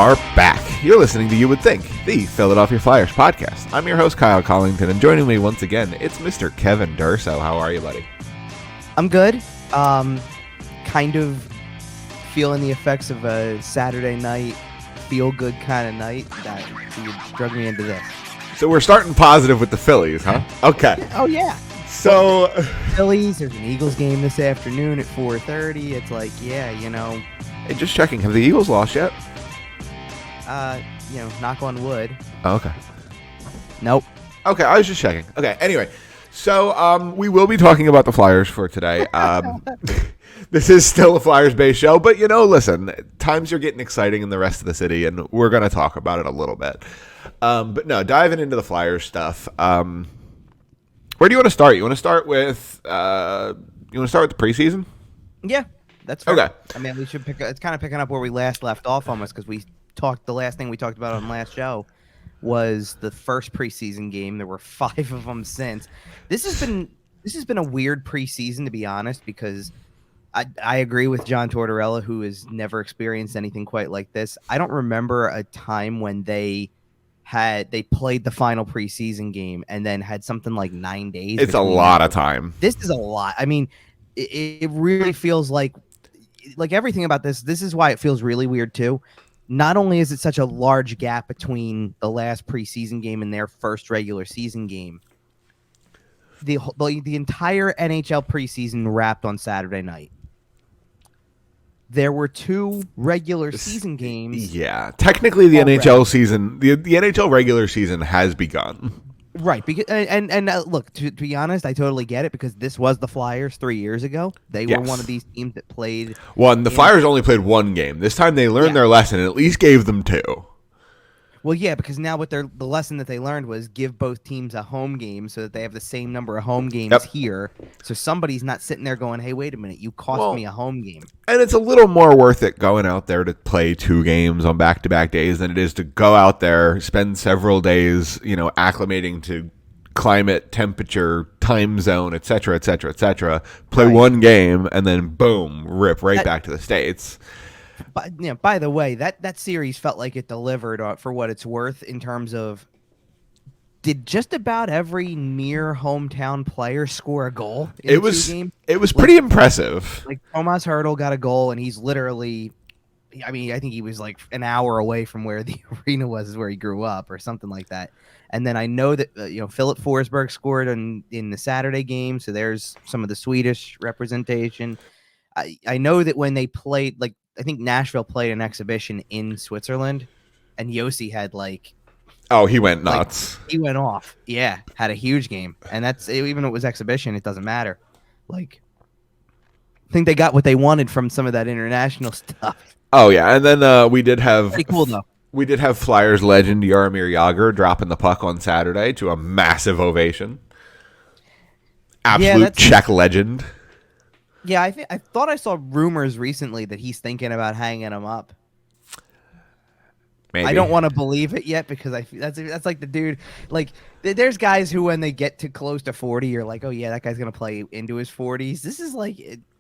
are back. You're listening to You Would Think, the Philadelphia Flyers podcast. I'm your host, Kyle Collington, and joining me once again, it's Mr. Kevin Durso. How are you, buddy? I'm good. Kind of feeling the effects of a Saturday night, feel-good kind of night that you drug me into this. So we're starting positive with the Phillies, huh? Okay. Oh, yeah. So... Phillies, there's an Eagles game this afternoon at 4:30. It's like, yeah, you know... Hey, just checking. Have the Eagles lost yet? Knock on wood. Oh, okay. Nope. Okay, I was just checking. Okay, anyway. So, we will be talking about the Flyers for today. This is still a Flyers-based show, but, listen, times are getting exciting in the rest of the city, and we're going to talk about it a little bit. But no, diving into the Flyers stuff, where do you want to start? You want to start with the preseason? Yeah, that's fair. Okay. I mean, we should it's kind of picking up where we last left off almost, because the last thing we talked about on last show was the first preseason game. There were 5 of them since. This has been a weird preseason, to be honest, because I agree with John Tortorella, who has never experienced anything quite like this. I don't remember a time when they played the final preseason game and then had something like 9 days. It's a lot of time. This is a lot. I mean, it really feels like everything about this. This is why it feels really weird too. Not only is it such a large gap between the last preseason game and their first regular season game, the entire NHL preseason wrapped on Saturday night. There were 2 regular season games. Yeah, technically the NHL season, the NHL regular season has begun. Right, because look, to be honest, I totally get it, because this was the Flyers 3 years ago. They were one of these teams that played. The Flyers only played 1 game. This time they learned their lesson and at least gave them 2. Well, yeah, because now the lesson that they learned was give both teams a home game so that they have the same number of home games here. So somebody's not sitting there going, hey, wait a minute, you cost me a home game. And it's a little more worth it going out there to play 2 games on back-to-back days than it is to go out there, spend several days, acclimating to climate, temperature, time zone, et cetera, et cetera, et cetera, play 1 game, and then, boom, rip back to the States. But by the way, that series felt like it delivered for what it's worth in terms of, did just about every near hometown player score a goal in the 2 games? It was pretty impressive. Like Tomas Hertl got a goal, and he's literally, I think he was like an hour away from where the arena was where he grew up or something like that. And then I know that Philip Forsberg scored in the Saturday game, so there's some of the Swedish representation. I know that when they played, I think Nashville played an exhibition in Switzerland, and Yossi had he went nuts. He went off. Yeah, had a huge game, and that's even though it was exhibition, it doesn't matter. I think they got what they wanted from some of that international stuff. Oh yeah, and then we did have pretty cool though. We did have Flyers legend Jaromir Jagr dropping the puck on Saturday to a massive ovation. Absolute Czech legend. Yeah, I thought I saw rumors recently that he's thinking about hanging him up. Maybe. I don't want to believe it yet, because that's like the dude. There's guys who, when they get to close to 40, you're like, oh yeah, that guy's gonna play into his 40s. This is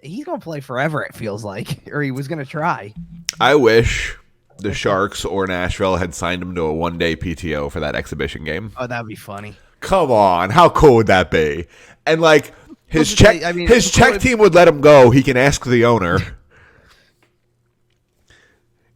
he's gonna play forever. It feels like, or he was gonna try. I wish the Sharks or Nashville had signed him to a 1-day PTO for that exhibition game. Oh, that'd be funny. Come on, how cool would that be? And his Czech team would let him go. He can ask the owner.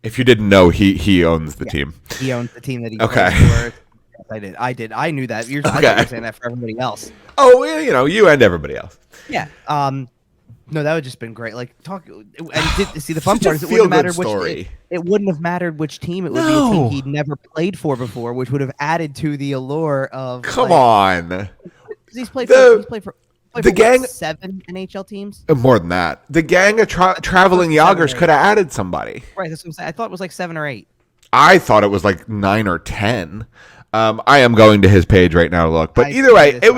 If you didn't know, he owns the team. He owns the team that he okay. plays for. Yes, I did. I knew that. You're saying that for everybody else. Oh, you and everybody else. Yeah. No, that would just been great. See, the fun part is it wouldn't have mattered it wouldn't have mattered which team. It would be a team he'd never played for before, which would have added to the allure of. Come on. He's played for the gang, 7 NHL teams. More than that. The gang of traveling Jagrs could have added somebody. Right, that's what I'm saying. I thought it was 7 or 8. I thought it was 9 or 10. I am going to his page right now to look. But either way, it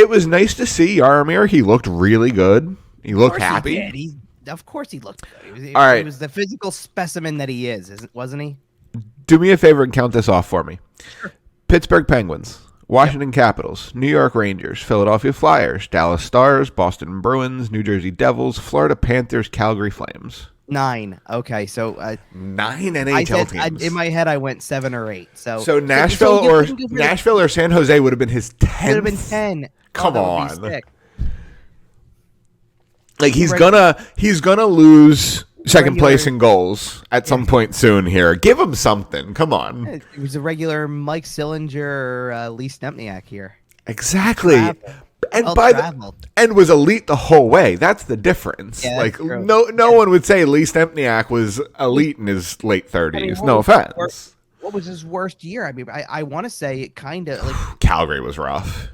was nice to see Jaromir. He looked really good. He looked happy. Of course he looked good. He was the physical specimen that he wasn't he? Do me a favor and count this off for me. Sure. Pittsburgh Penguins, Washington Capitals, New York Rangers, Philadelphia Flyers, Dallas Stars, Boston Bruins, New Jersey Devils, Florida Panthers, Calgary Flames. 9. Okay, so 9 I NHL said in teams. my head I went 7 or 8. So So you couldn't give her the, Nashville or San Jose would have been his would have been 10th. 10. Oh, Come that would be on. sick. Like The he's gonna lose second place regular in goals at some point soon here. Give him something. Come on. it was a regular Mike Sillinger or Lee Stempniak here. Exactly. Travel. And Well by the traveled. and was elite the whole way. That's the difference. Yeah, Like that's true. no one would say Lee Stempniak was elite in his late 30s. No offense. What was his worst year? I mean, I want to say it kind of like Calgary was rough.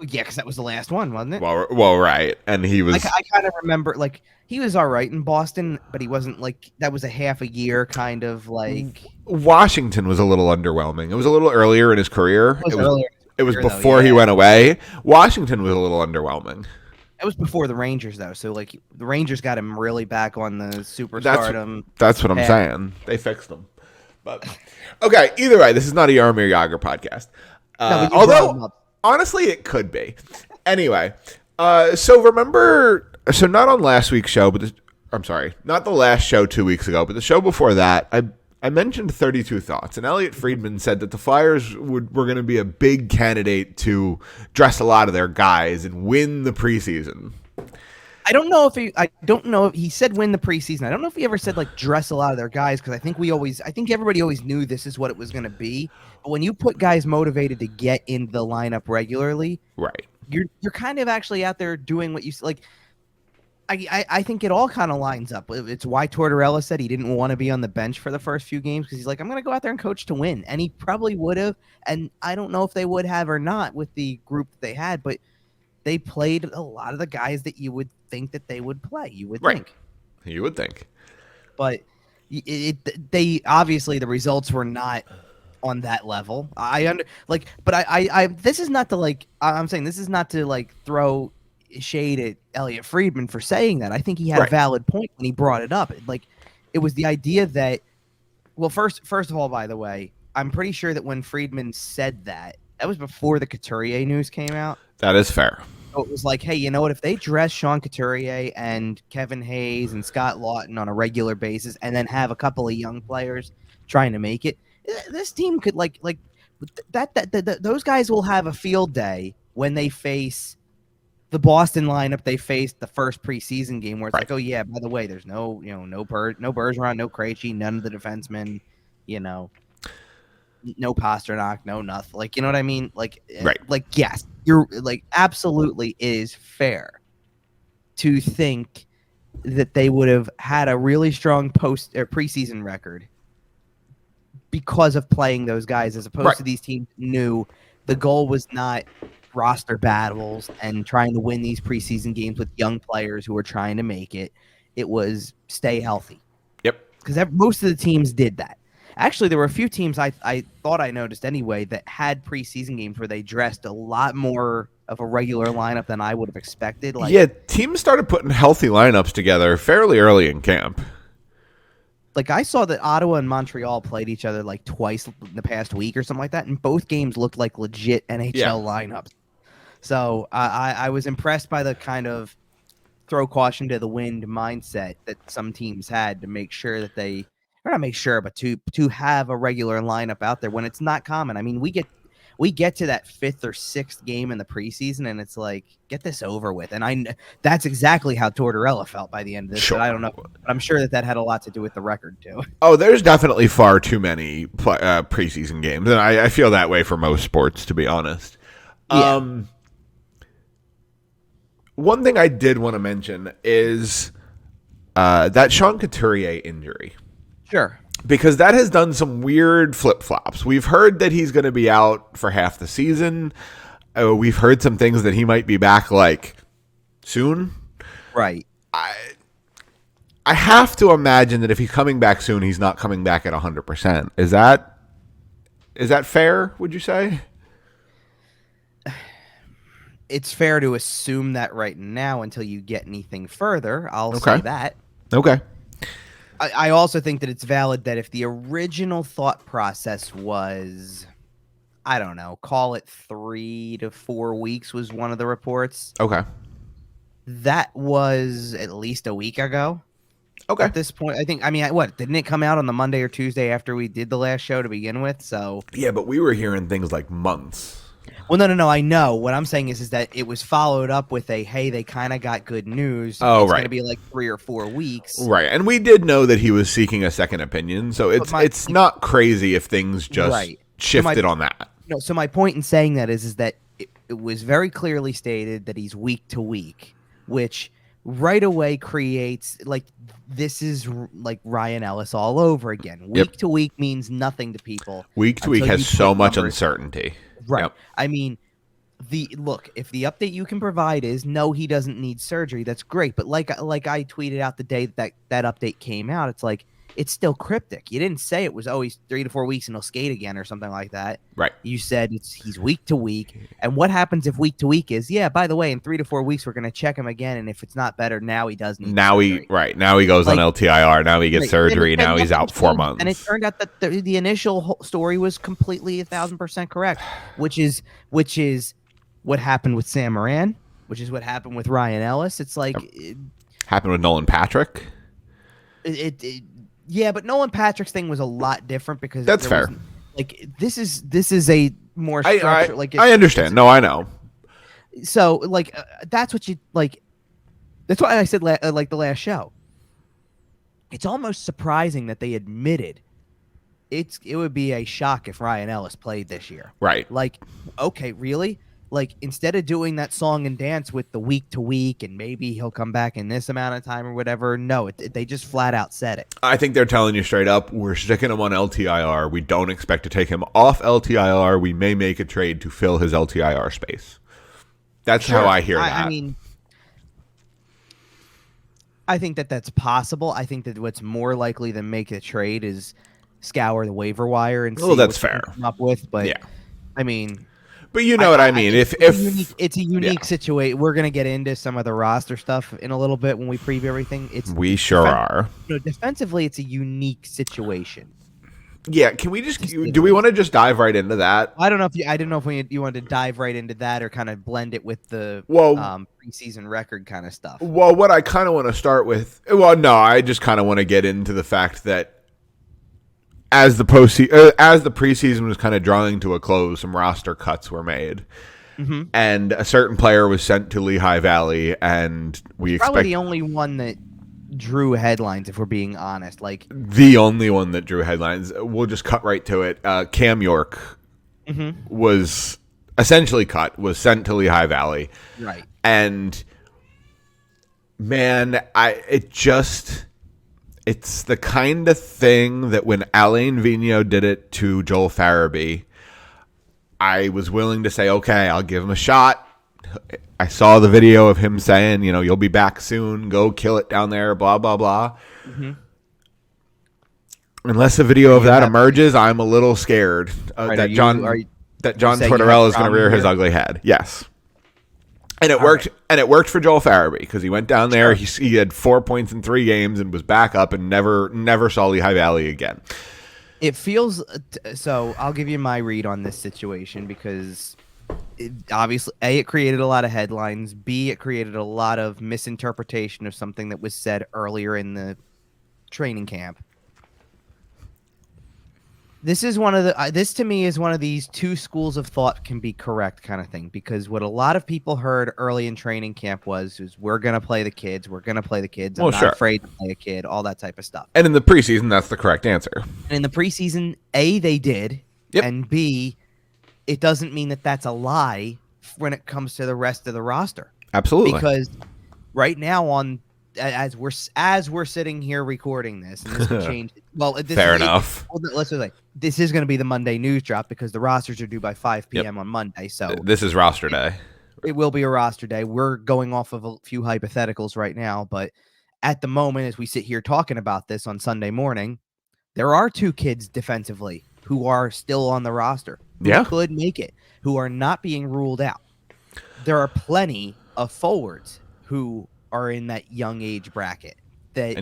yeah, because that was the last one, wasn't it? Well, right. And he was I kind of remember like he was all right in Boston, but he wasn't like that was a half a year kind of like Washington was a little underwhelming. It was a little earlier in his career. earlier. It was Year, though, before he yeah. went away. Washington was a little underwhelming. It was before the Rangers though, so like the Rangers got him really back on the superstardom. That's what I'm saying. They fixed him. But okay, either way, this is not a Jaromir Jagr podcast. No, but you brought him Although up. honestly, it could be. Anyway, so remember, so not on last week's show, but I'm sorry, not the last show 2 weeks ago, but the show before that, I mentioned 32 Thoughts, and Elliot Friedman said that the Flyers were going to be a big candidate to dress a lot of their guys and win the preseason. I don't know if he said win the preseason. I don't know if he ever said like dress a lot of their guys because I think everybody always knew this is what it was going to be. But when you put guys motivated to get into the lineup regularly, Right. You're kind of actually out there doing what you like. I think it all kind of lines up. It's why Tortorella said he didn't want to be on the bench for the first few games because he's like, I'm going to go out there and coach to win. And he probably would have. And I don't know if they would have or not with the group that they had, but they played a lot of the guys that you would think that they would play. You would think. You would think. But they obviously the results were not on that level. This is not to like, I'm saying this is not to like throw shade at Elliot Friedman for saying that. I think he had a valid point when he brought it up. Like it was the idea that, well, first of all, by the way, I'm pretty sure that when Friedman said that was before the Couturier news came out. That is fair. So it was like, hey, you know what? If they dress Sean Couturier and Kevin Hayes and Scott Lawton on a regular basis and then have a couple of young players trying to make it, this team could those guys will have a field day when they face the Boston lineup they faced the first preseason game where it's like, oh yeah, by the way, there's no Bergeron, no Krejci, none of the defensemen, no Pasternak, no nothing. Like, you know what I mean? Like, yes, you're like, absolutely, it is fair to think that they would have had a really strong post or preseason record because of playing those guys, as opposed to these teams knew the goal was not roster battles and trying to win these preseason games with young players who are trying to make it. It was stay healthy. Yep. Because most of the teams did that. Actually, there were a few teams I thought I noticed anyway that had preseason games where they dressed a lot more of a regular lineup than I would have expected. Like, yeah, teams started putting healthy lineups together fairly early in camp. Like I saw that Ottawa and Montreal played each other like twice in the past week or something like that, and both games looked like legit NHL lineups. So I was impressed by the kind of throw caution to the wind mindset that some teams had to make sure that they, or not make sure, but to have a regular lineup out there when it's not common. I mean, we get to that 5th or 6th game in the preseason, and it's like, get this over with. And that's exactly how Tortorella felt by the end of this. Sure. I don't know, but I'm sure that had a lot to do with the record too. Oh, there's definitely far too many preseason games, and I feel that way for most sports, to be honest. Yeah. One thing I did want to mention is that Sean Couturier injury. Sure. Because that has done some weird flip-flops. We've heard that he's going to be out for half the season. We've heard some things that he might be back, like, soon. Right. I have to imagine that if he's coming back soon, he's not coming back at 100%. Is that fair, would you say? It's fair to assume that right now until you get anything further. I'll say that. Okay. I also think that it's valid that if the original thought process was, I don't know, call it 3 to 4 weeks was one of the reports. Okay. That was at least a week ago. Okay. At this point, I think. I mean, what didn't it come out on the Monday or Tuesday after we did the last show to begin with? So Yeah, but we were hearing things like months. well, no. I know. What I'm saying is that it was followed up with a hey, they kind of got good news. Oh, it's right. going to be like 3 or 4 weeks. Right, and we did know that he was seeking a second opinion, so it's not crazy if things just shifted on that. No, so my point in saying that is that it was very clearly stated that he's week to week, which right away creates like this is like Ryan Ellis all over again. Week to week means nothing to people. Week to week has so much uncertainty. Right. Yep. I mean, if the update you can provide is no, he doesn't need surgery, that's great. But like I tweeted out the day that update came out, it's like it's still cryptic. You didn't say it was he's 3 to 4 weeks and he'll skate again or something like that. Right. You said he's week to week. And what happens if week to week is by the way, in 3 to 4 weeks we're gonna check him again, and if it's not better, now he does need surgery. Now he goes on LTIR. Now he gets surgery. Now he's out 4 months. And it turned out that the initial story was completely 1,000% correct, which is what happened with Sam Moran, which is what happened with Ryan Ellis. It's like happened with Nolan Patrick. Yeah, but Nolan Patrick's thing was a lot different because that's fair. Like this is a more structure. I understand. No, I know. So like that's what you like. That's why I said like the last show. It's almost surprising that they admitted it would be a shock if Ryan Ellis played this year. Right. Like, okay, really? Like instead of doing that song and dance with the week to week and maybe he'll come back in this amount of time or whatever, no, they just flat out said it. I think they're telling you straight up, we're sticking him on LTIR. We don't expect to take him off LTIR. We may make a trade to fill his LTIR space. That's how I hear that. I mean, I think that's possible. I think that what's more likely than make a trade is scour the waiver wire and see that's fair. Come up with, but I mean. But you know what I mean. If it's a unique situation, we're gonna get into some of the roster stuff in a little bit when we preview everything. We sure are. Defensively, it's a unique situation. Yeah, can we do we want to just dive right into that? I don't know if you wanted to dive right into that or kind of blend it with the preseason record kind of stuff. Well, what I kind of want to start with, I just kind of want to get into the fact that as the preseason was kind of drawing to a close, some roster cuts were made, and a certain player was sent to Lehigh Valley, and probably the only one that drew headlines, if we're being honest. Like the only one that drew headlines. We'll just cut right to it. Cam York was essentially was sent to Lehigh Valley, right? And man, it's the kind of thing that when Alain Vigneault did it to Joel Farabee, I was willing to say, okay, I'll give him a shot. I saw the video of him saying, you'll be back soon. Go kill it down there, blah, blah, blah. Unless a video of that emerges, I'm a little scared that John Tortorella is going to rear his ugly head. Yes. And it worked. Right. And it worked for Joel Farabee because he went down there. He had 4 points in 3 games and was back up and never saw Lehigh Valley again. It feels so. I'll give you my read on this situation because obviously, A, it created a lot of headlines. B, it created a lot of misinterpretation of something that was said earlier in the training camp. This is this to me is one of these two schools of thought can be correct kind of thing, because what a lot of people heard early in training camp was we're going to play the kids. I'm not afraid to play a kid, all that type of stuff. And in the preseason, that's the correct answer. And in the preseason, A, they did. Yep. And B, it doesn't mean that that's a lie when it comes to the rest of the roster. Absolutely. Because right now as we're sitting here recording this, and this could change. Well, fair enough. Let's just say this is going to be the Monday news drop because the rosters are due by 5 p.m. on Monday. So this is roster day. It will be a roster day. We're going off of a few hypotheticals right now, but at the moment, as we sit here talking about this on Sunday morning, there are 2 kids defensively who are still on the roster. Who could make it, who are not being ruled out. There are plenty of forwards who are in that young age bracket let's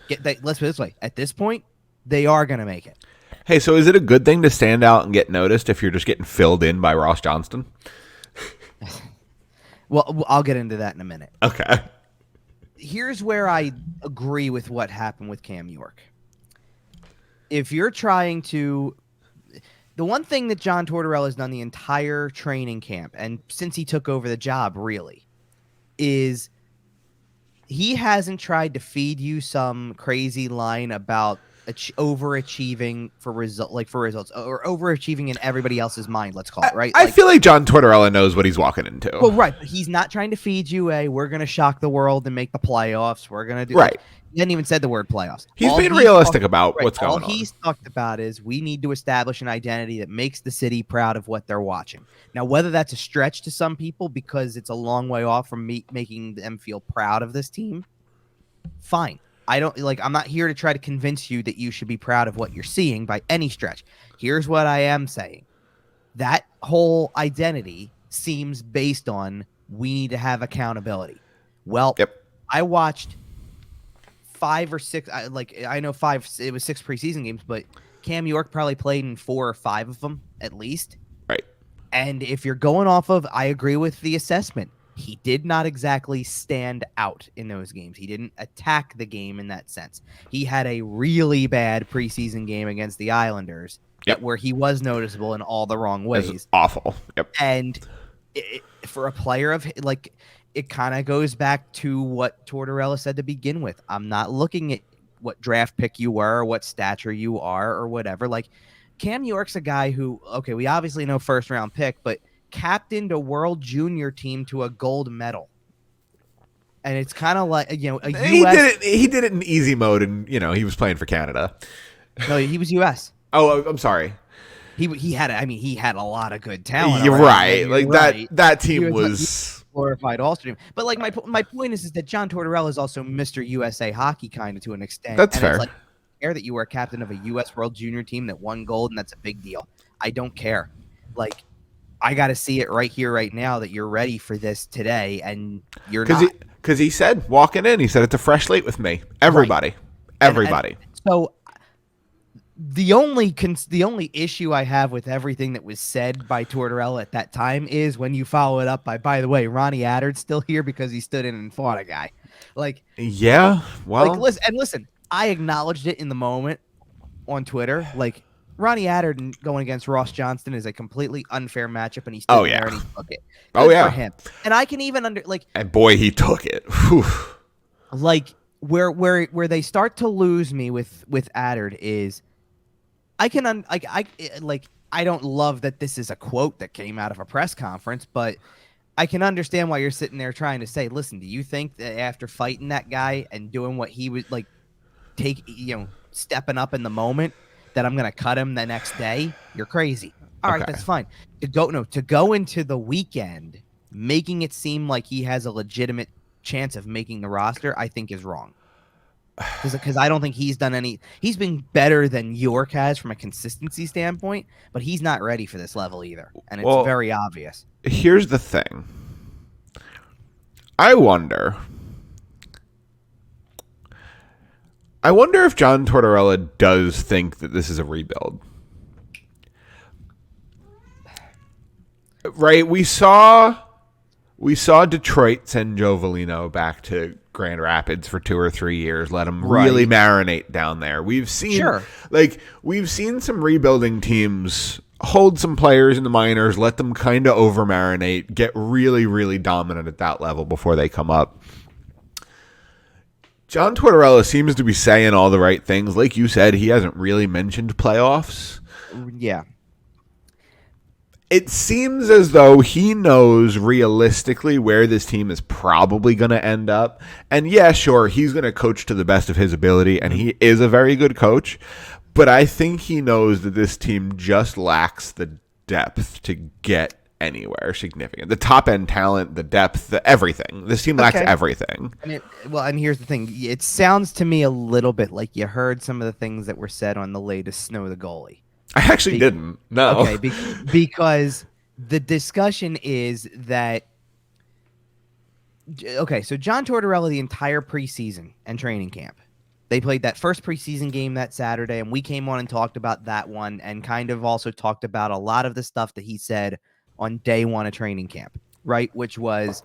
put it this way, at this point they are going to make it. Hey, so is it a good thing to stand out and get noticed if you're just getting filled in by Ross Johnston? Well, I'll get into that in a minute. Okay. here's where I agree with what happened with Cam York. If you're trying to, the one thing that John Tortorella has done the entire training camp, and since he took over the job, really, is he hasn't tried to feed you some crazy line about overachieving for results, or overachieving in everybody else's mind. Let's call it right. I feel like John Tortorella knows what he's walking into. Well, right, but he's not trying to feed you we're going to shock the world and make the playoffs. We're going to do right. He hadn't even said the word playoffs. He's being realistic about what's going on. All he's talked about is we need to establish an identity that makes the city proud of what they're watching. Now, whether that's a stretch to some people because it's a long way off from making them feel proud of this team, fine. I'm not here to try to convince you that you should be proud of what you're seeing by any stretch. Here's what I am saying. That whole identity seems based on we need to have accountability. Well, yep. I watched 5 or 6. I know 5. It was 6 preseason games, but Cam York probably played in 4 or 5 of them at least. Right. And if you're going off of, I agree with the assessment. He did not exactly stand out in those games. He didn't attack the game in that sense. He had a really bad preseason game against the Islanders, where he was noticeable in all the wrong ways. It was awful. Yep. And for a player of it kind of goes back to what Tortorella said to begin with. I'm not looking at what draft pick you were or what stature you are or whatever. Like, Cam York's a guy who, okay, we obviously know first round pick, but captained a world junior team to a gold medal. And it's kind of like, a US. He did it in easy mode, and, he was playing for Canada. No, he was US. Oh, I'm sorry. He had a lot of good talent. You're right. That team was glorified all-star team. But my point is that John Tortorella is also Mr. USA hockey kind of to an extent. That's fair. It's care that you were captain of a US World Junior team that won gold, and that's a big deal. I don't care. I got to see it right here, right now, that you're ready for this today, and you're not. Because he said, walking in, he said, it's a fresh slate with me. Everybody. Right. Everybody. And so the only issue I have with everything that was said by Tortorella at that time is when you follow it up by the way, Ronnie Attard's still here because he stood in and fought a guy. Yeah, well. Listen, I acknowledged it in the moment on Twitter. Ronnie Attard going against Ross Johnston is a completely unfair matchup, and he stood there and he took it. Good for him. And I can even and boy, he took it. Whew. Where they start to lose me with Attard is I don't love that this is a quote that came out of a press conference, but I can understand why you're sitting there trying to say, listen, do you think that after fighting that guy and doing what he was stepping up in the moment, that I'm going to cut him the next day? You're crazy. All right, that's fine. To go into the weekend making it seem like he has a legitimate chance of making the roster, I think is wrong. Because I don't think he's done any. He's been better than York has from a consistency standpoint, but he's not ready for this level either, and it's very obvious. Here's the thing. I wonder if John Tortorella does think that this is a rebuild. Right? We saw Detroit send Joe Velino back to Grand Rapids for 2 or 3 years, let him really marinate down there. We've seen some rebuilding teams hold some players in the minors, let them kind of over marinate, get really, really dominant at that level before they come up. John Tortorella seems to be saying all the right things. Like you said, he hasn't really mentioned playoffs. Yeah. It seems as though he knows realistically where this team is probably going to end up. And yeah, sure, he's going to coach to the best of his ability, and he is a very good coach. But I think he knows that this team just lacks the depth to get anywhere significant. The top-end talent, the depth, the everything. This team lacks everything. And here's the thing. It sounds to me a little bit like you heard some of the things that were said on the latest Snow the Goalie. I actually didn't. No. Okay, because the discussion is that so John Tortorella, the entire preseason and training camp, they played that first preseason game that Saturday, and we came on and talked about that one and kind of also talked about a lot of the stuff that he said on day one of training camp, right? Which was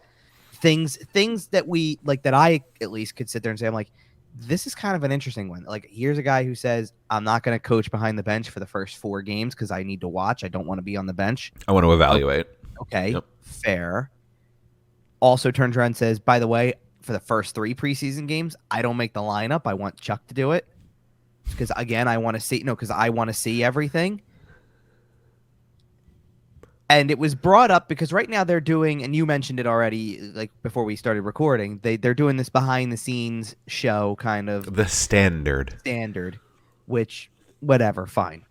things that we like, that I at least could sit there and say, I'm like, this is kind of an interesting one. Like, here's a guy who says, I'm not going to coach behind the bench for the first 4 games because I need to watch. I don't want to be on the bench. I want to evaluate. Okay, Yep. fair. Also turns around and says, by the way, for the first 3 preseason games, I don't make the lineup. I want Chuck to do it because, again, I want to see everything. And it was brought up because right now they're doing, and you mentioned it already, like before we started recording, they're doing this behind the scenes show, kind of The standard, which, whatever, fine.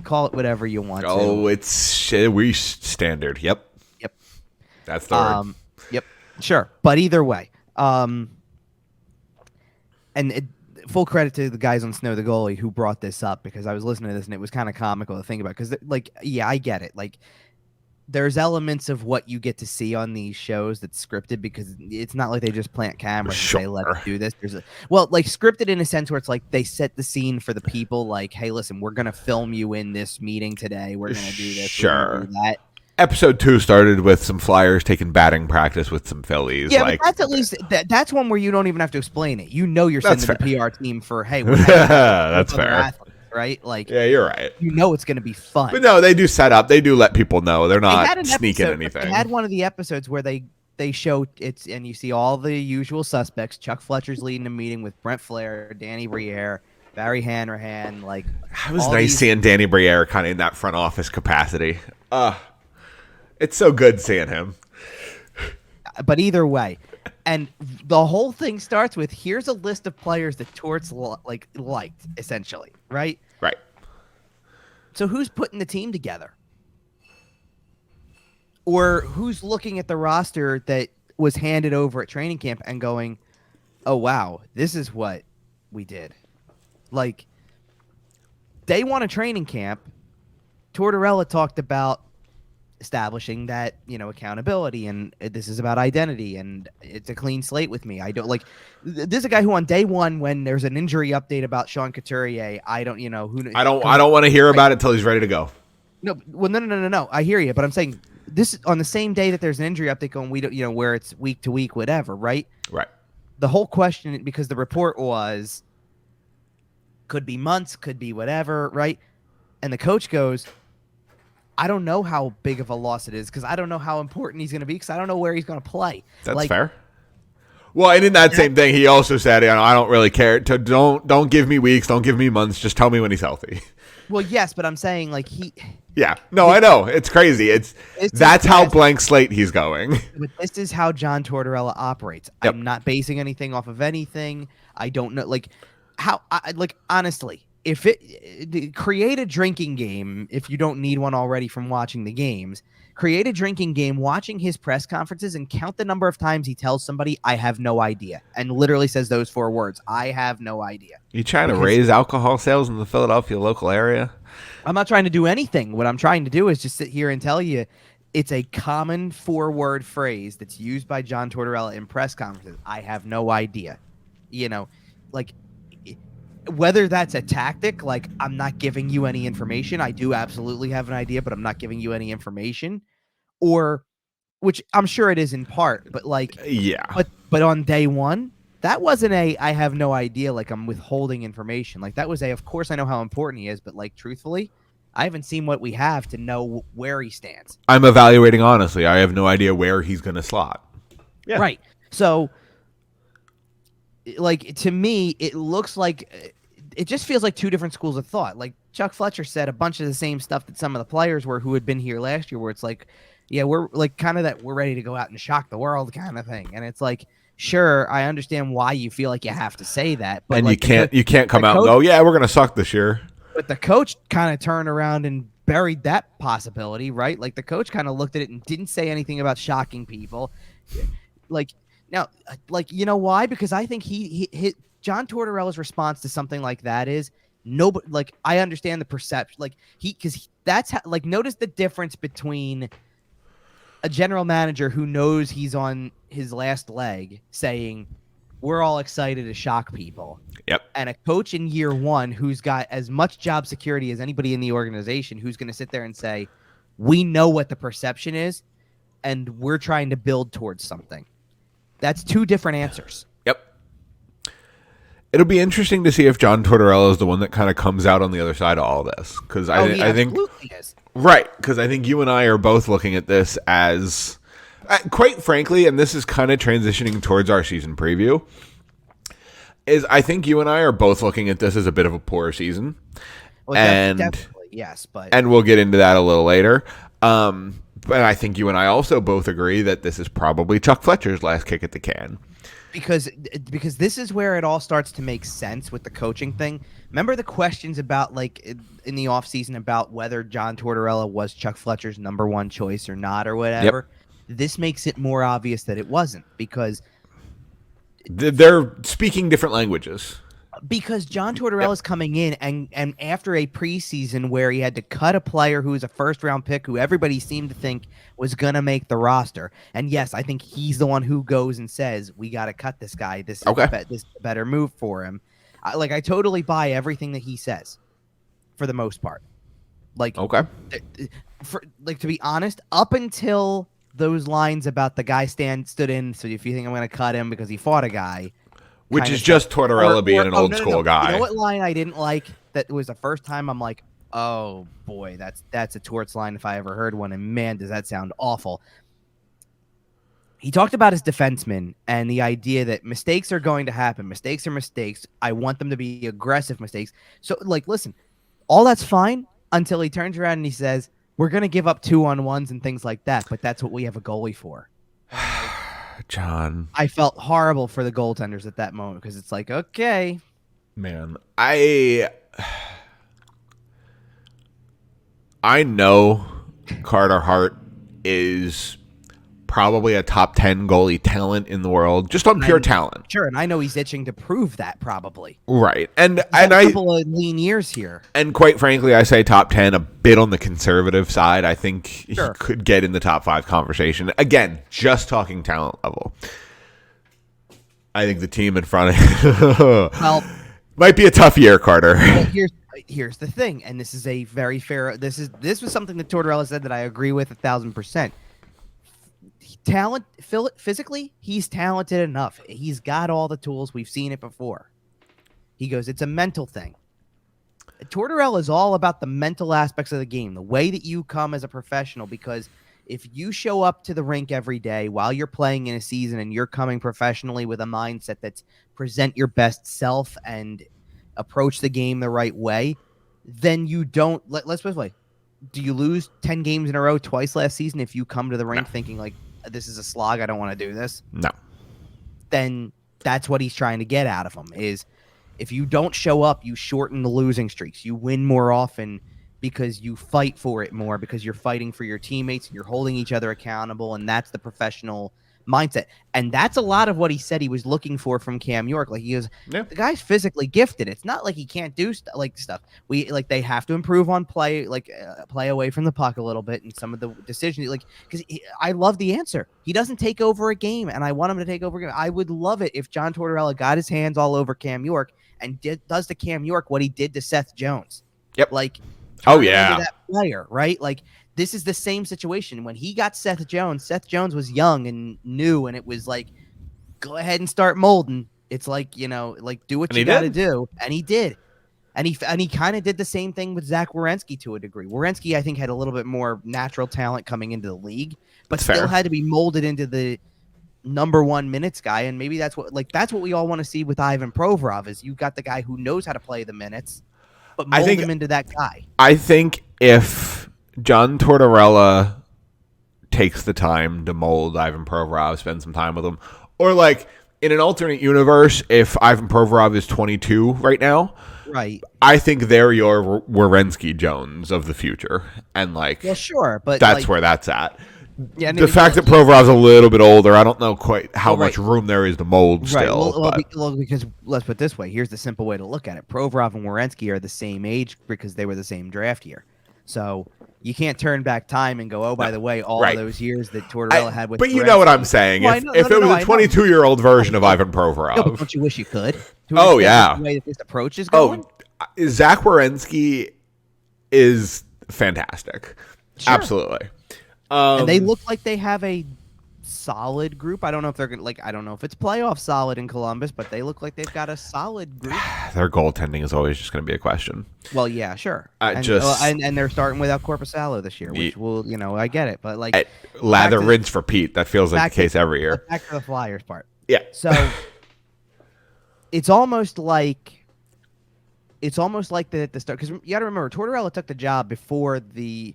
Call it whatever you want to. Oh, it's we standard. Yep. That's the word. Yep. Sure. But either way, full credit to the guys on Snow the Goalie who brought this up, because I was listening to this and it was kind of comical to think about, because I get it. Like, there's elements of what you get to see on these shows that's scripted, because it's not like they just plant cameras and say, let's do this. There's like scripted in a sense where it's like they set the scene for the people, like, hey, listen, we're going to film you in this meeting today. We're going to do this. Sure. We're gonna do that. Episode 2 started with some Flyers taking batting practice with some Phillies. Yeah, but that's at least that's one where you don't even have to explain it. You're sending the PR team for, hey, we're that's fair, athletes, right? Like, yeah, you're right. It's going to be fun. But no, they do set up. They do let people know. They're not sneaking anything. They had one of the episodes where they show it's, and you see all the usual suspects. Chuck Fletcher's leading a meeting with Brent Flair, Danny Briere, Barry Hanrahan. Like, it was nice seeing Danny Briere kind of in that front office capacity. It's so good seeing him. But either way, and the whole thing starts with, here's a list of players that Torts liked, essentially, right? Right. So who's putting the team together? Or who's looking at the roster that was handed over at training camp and going, oh, wow, this is what we did. Like, day 1 of training camp, Tortorella talked about establishing that, accountability, and this is about identity, and it's a clean slate with me. I don't like, this is a guy who on day 1, when there's an injury update about Sean Couturier, I don't want to hear about it till he's ready to go. No. I hear you, but I'm saying this on the same day that there's an injury update going, we don't, where it's week to week, whatever, right? Right. The whole question, because the report was, could be months, could be whatever, right? And the coach goes, I don't know how big of a loss it is, because I don't know how important he's going to be, because I don't know where he's going to play. That's fair. Well, and in that same thing, he also said, I don't really care. Don't give me weeks, don't give me months. Just tell me when he's healthy. Well, yes, but I'm saying, like, Yeah. No, I know. It's crazy. That's how blank slate he's going. But this is how John Tortorella operates. Yep. I'm not basing anything off of anything. I don't know, honestly, if create a drinking game, if you don't need one already from watching the games, create a drinking game watching his press conferences and count the number of times he tells somebody, I have no idea, and literally says those 4 words, I have no idea. You trying to raise alcohol sales in the Philadelphia local area? I'm not trying to do anything. What I'm trying to do is just sit here and tell you it's a common 4-word phrase that's used by John Tortorella in press conferences. I have no idea. Whether that's a tactic, like, I'm not giving you any information. I do absolutely have an idea, but I'm not giving you any information. Or, which I'm sure it is in part, but yeah. But on day 1, that wasn't I have no idea, like I'm withholding information. Like, that was of course I know how important he is, but truthfully, I haven't seen what we have to know where he stands. I'm evaluating honestly. I have no idea where he's going to slot. Yeah. Right. So, to me, it looks like it just feels like 2 different schools of thought. Like, Chuck Fletcher said a bunch of the same stuff that some of the players were who had been here last year, where it's like, yeah, we're kind of that we're ready to go out and shock the world kind of thing. And it's like, sure, I understand why you feel like you have to say that, but and you can't come out and go, yeah, we're going to suck this year. But the coach kind of turned around and buried that possibility, right? Like, the coach kind of looked at it and didn't say anything about shocking people. Now, you know why? Because I think he John Tortorella's response to something like that is nobody. I understand the perception. Because that's how. Notice the difference between a general manager who knows he's on his last leg saying, we're all excited to shock people. Yep. And a coach in year 1 who's got as much job security as anybody in the organization, who's going to sit there and say, we know what the perception is. and we're trying to build towards something. That's two different answers. Yep. It'll be interesting to see if John Tortorella is the one that kind of comes out on the other side of all this, because I think is. Right, because I think you and I are both looking at this as, quite frankly, and this is kind of transitioning towards our season preview, is I think you and I are both looking at this as a bit of a poor season. Well, definitely, yes. And we'll get into that a little later. But I think you and I also both agree that this is probably Chuck Fletcher's last kick at the can. Because this is where it all starts to make sense with the coaching thing. Remember the questions about, like, in the offseason about whether John Tortorella was Chuck Fletcher's number one choice or not or whatever? Yep. This makes it more obvious that it wasn't, because they're speaking different languages. Because John Tortorella's coming in, and after a preseason where he had to cut a player who was a first-round pick who everybody seemed to think was going to make the roster. And yes, I think he's the one who goes and says, we got to cut this guy. This is a better move for him. I totally buy everything that he says for the most part. To be honest, up until those lines about the guy stood in, so if you think I'm going to cut him because he fought a guy, which is just Tortorella being an old school guy. You know what line I didn't like? That was the first time I'm like, oh boy, that's a Torts line if I ever heard one, and man, does that sound awful. He talked about his defensemen and the idea that mistakes are going to happen. Mistakes are mistakes. I want them to be aggressive mistakes. So, listen, all that's fine until he turns around and he says, we're going to give up 2-on-1s and things like that, but that's what we have a goalie for. John, I felt horrible for the goaltenders at that moment, because it's like, okay, man, I know Carter Hart is probably a top 10 goalie talent in the world, just on pure talent. Sure, and I know he's itching to prove that, probably. Right, and a couple of lean years here. And quite frankly, I say top 10 a bit on the conservative side. I think he could get in the top 5 conversation. Again, just talking talent level. I think the team in front of might be a tough year, Carter. Well, here's the thing, and this is a very fair. This was something that Tortorella said that I agree with 1,000%. Talent, physically, he's talented enough. He's got all the tools. We've seen it before. He goes, it's a mental thing. Tortorella is all about the mental aspects of the game, the way that you come as a professional, because if you show up to the rink every day while you're playing in a season and you're coming professionally with a mindset that's present your best self and approach the game the right way, then you don't, let's put it this way, do you lose 10 games in a row twice last season if you come to the rink thinking like, this is a slog, I don't want to do this? No. Then that's what he's trying to get out of him, is if you don't show up, you shorten the losing streaks. You win more often because you fight for it more, because you're fighting for your teammates and you're holding each other accountable, and that's the professional mindset. And that's a lot of what he said he was looking for from Cam York. Like, he goes, the guy's physically gifted. It's not like he can't do stuff. They have to improve on play away from the puck a little bit, and some of the decisions, because I love the answer. He doesn't take over a game, and I want him to take over a game. I would love it if John Tortorella got his hands all over Cam York and does to Cam York what he did to Seth Jones. Yep. That player, right? This is the same situation. When he got Seth Jones was young and new, and it was like, go ahead and start molding. It's like, do what you got to do. And he did. And he kind of did the same thing with Zach Werenski to a degree. Werenski, I think, had a little bit more natural talent coming into the league, but still had to be molded into the number one minutes guy. And maybe that's what we all want to see with Ivan Provorov, is you got the guy who knows how to play the minutes, but mold him into that guy. I think if John Tortorella takes the time to mold Ivan Provorov, spend some time with him, or in an alternate universe, if Ivan Provorov is 22 right now, right, I think they're your Werenski Jones of the future, and sure, but that's where that's at. Yeah, the fact that Provorov's a little bit older, I don't know quite how much room there is to mold still. Because let's put it this way. Here's the simple way to look at it. Provorov and Werenski are the same age because they were the same draft year. So you can't turn back time and go, oh, by the way, all of those years that Tortorella had with But you Werenski. know what I'm saying. If it was a 22-year-old version of Ivan Provorov. No, don't you wish you could? Oh, yeah. The way that this approach is going? Zach Werenski is fantastic. Sure. Absolutely. And they look like they have a solid group. I don't know if they're gonna I don't know if it's playoff solid in Columbus, but they look like they've got a solid group. Their goaltending is always just going to be a question. Well, yeah, sure. And they're starting without Korpisalo this year, which will, I get it, but lather, rinse, repeat. That feels like the case every year. Back to the Flyers part. Yeah. So it's almost like at the start, because you got to remember Tortorella took the job before the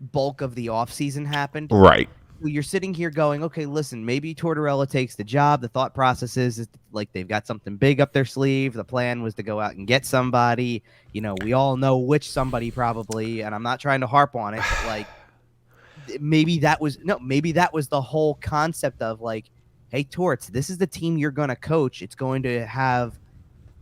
bulk of the offseason happened. Right. You're sitting here going, okay, listen, maybe Tortorella takes the job. The thought process is they've got something big up their sleeve. The plan was to go out and get somebody. We all know which somebody probably, and I'm not trying to harp on it, but maybe that was the whole concept of hey, Torts, this is the team you're going to coach. It's going to have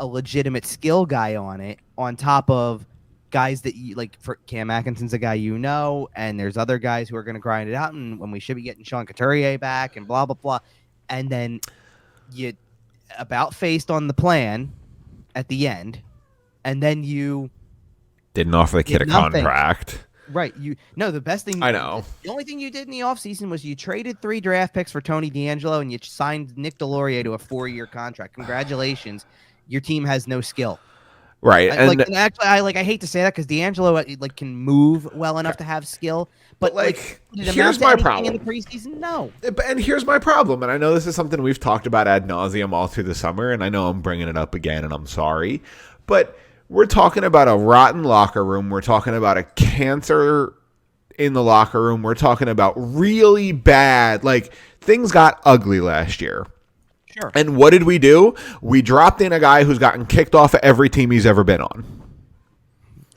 a legitimate skill guy on it, on top of guys that you for Cam Atkinson's a guy and there's other guys who are going to grind it out, and when we should be getting Sean Couturier back and blah blah blah, and then you about faced on the plan at the end, and then you didn't offer the kid a contract. Right. The best thing I know. The only thing you did in the offseason was you traded 3 draft picks for Tony DeAngelo, and you signed Nick Delorier to a 4-year contract. Congratulations. Your team has no skill. Right. And actually, I hate to say that because DeAngelo can move well enough to have skill, but here's my problem in the preseason. No. And here's my problem, and I know this is something we've talked about ad nauseum all through the summer, and I know I'm bringing it up again, and I'm sorry, but we're talking about a rotten locker room. We're talking about a cancer in the locker room. We're talking about really bad. Things got ugly last year. Sure. And what did we do? We dropped in a guy who's gotten kicked off of every team he's ever been on.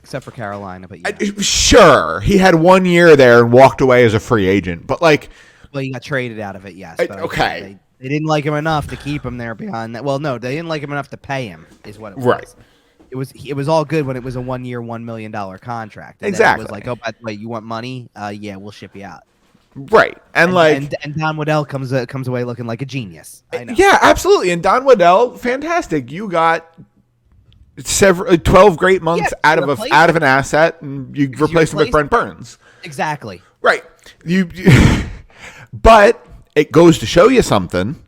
Except for Carolina, but yeah. Sure. He had 1 year there and walked away as a free agent. But well, he got traded out of it, yes. But okay. They didn't like him enough to keep him there beyond that. Well, no, they didn't like him enough to pay him, is what it was. Right. It was all good when it was a 1 year, $1 million contract. And exactly. Then it was by the way, you want money? Yeah, we'll ship you out. Right. And Don Waddell comes away looking like a genius. I know. Yeah, absolutely. And Don Waddell, fantastic. You got 12 great months out of an asset, and you replace him with Brent Burns. Exactly. Right. But it goes to show you something,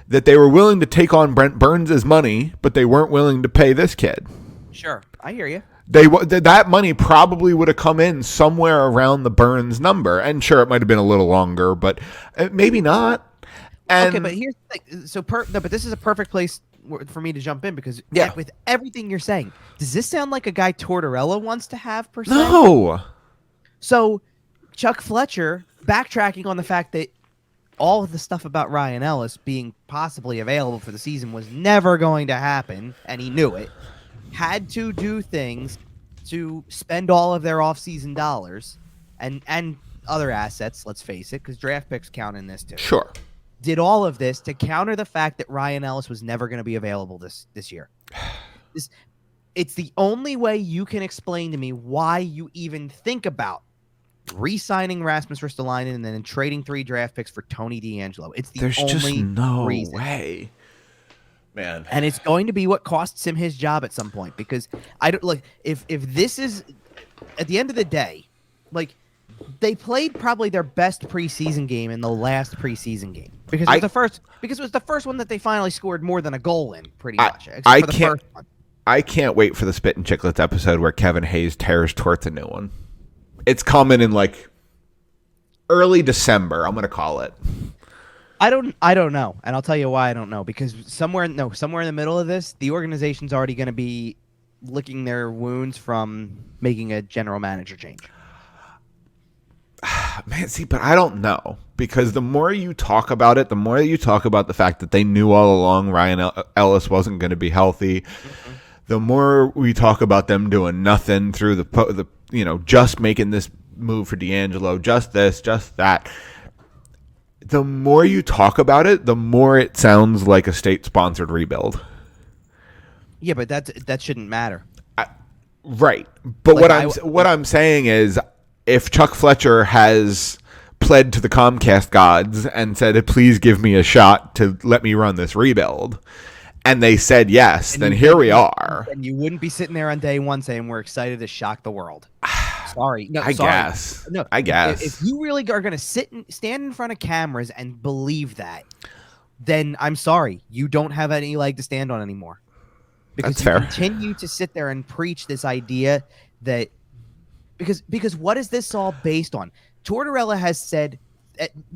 that they were willing to take on Brent Burns' money, but they weren't willing to pay this kid. Sure. I hear you. That money probably would have come in somewhere around the Burns number, and sure, it might have been a little longer, but maybe not. And okay, but here's the thing. But this is a perfect place for me to jump in because with everything you're saying, does this sound like a guy Tortorella wants to have per se? No. So Chuck Fletcher backtracking on the fact that all of the stuff about Ryan Ellis being possibly available for the season was never going to happen, and he knew it. Had to do things to spend all of their offseason dollars and other assets, let's face it, because draft picks count in this too. Sure. Did all of this to counter the fact that Ryan Ellis was never going to be available this year. It's the only way you can explain to me why you even think about re-signing Rasmus Ristolainen and then trading 3 draft picks for Tony DeAngelo. It's the There's only just no reason. way. Man. And it's going to be what costs him his job at some point, because I don't if this is at the end of the day, they played probably their best preseason game in the last preseason game because it was the first one that they finally scored more than a goal in, pretty much. I can't wait for the Spit and Chicklets episode where Kevin Hayes tears Torts a new one. It's coming in early December. I'm gonna call it. I don't know, and I'll tell you why I don't know. Because somewhere in the middle of this, the organization's already going to be licking their wounds from making a general manager change. Man, see, but I don't know, because the more you talk about it, the more you talk about the fact that they knew all along Ryan Ellis wasn't going to be healthy. Mm-hmm. The more we talk about them doing nothing through the just making this move for DeAngelo, just this, just that. The more you talk about it, the more it sounds like a state-sponsored rebuild. Yeah, but that shouldn't matter. Right. But what I'm saying is, if Chuck Fletcher has pled to the Comcast gods and said, please give me a shot to let me run this rebuild, and they said yes, then here we are. And you wouldn't be sitting there on day one saying we're excited to shock the world. Sorry. No, I sorry. guess. No, I guess. If you really are going to stand in front of cameras and believe that, then I'm sorry. You don't have any leg to stand on anymore. Because That's you fair. continue to sit there and preach this idea that because what is this all based on? Tortorella has said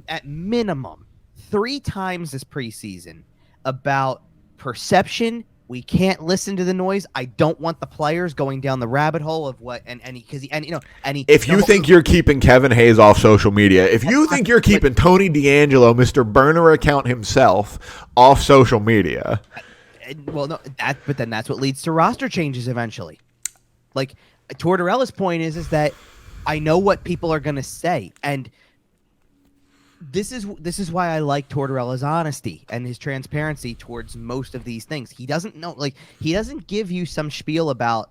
at minimum 3 times this preseason about perception. We can't listen to the noise. I don't want the players going down the rabbit hole of what and If you think you're keeping Kevin Hayes off social media, if you think you're keeping Tony D'Angelo, Mr. Burner account himself, off social media, well, no, but then that's what leads to roster changes eventually. Like Tortorella's point is that I know what people are going to say, and this is why I like Tortorella's honesty and his transparency towards most of these things. He doesn't know, like he doesn't give you some spiel about,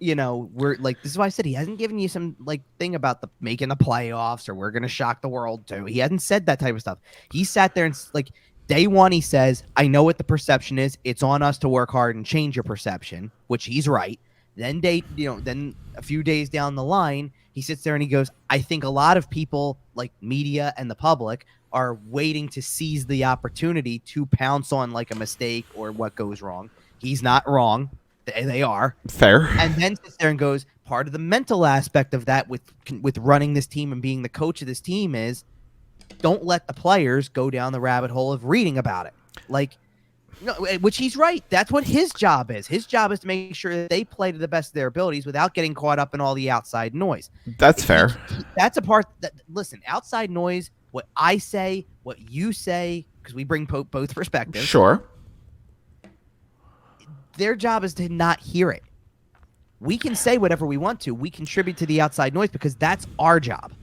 we're like, this is why I said he hasn't given you some like thing about the making the playoffs or we're going to shock the world too. He hasn't said that type of stuff. He sat there and like day one, he says, I know what the perception is. It's on us to work hard and change your perception, which he's right. Then then a few days down the line, he sits there and he goes, I think a lot of people like media and the public are waiting to seize the opportunity to pounce on like a mistake or what goes wrong. He's not wrong. They are. Fair. And then sits there and goes, part of the mental aspect of that with running this team and being the coach of this team is don't let the players go down the rabbit hole of reading about it. Like, no, which he's right. That's what his job is. His job is to make sure that they play to the best of their abilities without getting caught up in all the outside noise. That's fair. That's a part that, listen, outside noise, what I say, what you say, because we bring both perspectives. Sure. Their job is to not hear it. We can say whatever we want to. We contribute to the outside noise because that's our job.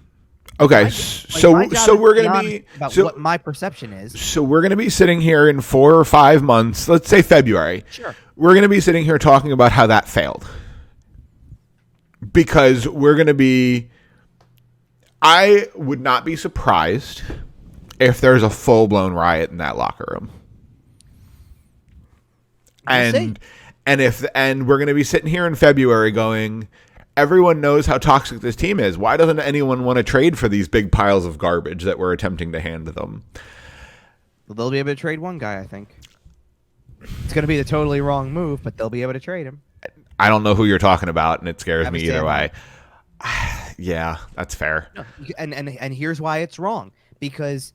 Okay, so we're going to be about what my perception is. So we're going to be sitting here in 4 or 5 months, let's say February. Sure. We're going to be sitting here talking about how that failed. Because we're going to be I would not be surprised if there's a full-blown riot in that locker room. And we're going to be sitting here in February going, everyone knows how toxic this team is. Why doesn't anyone want to trade for these big piles of garbage that we're attempting to hand to them? Well, they'll be able to trade one guy, I think. It's going to be the totally wrong move, but they'll be able to trade him. I don't know who you're talking about, and it scares me either way. Him. Yeah, that's fair. No, and here's why it's wrong. Because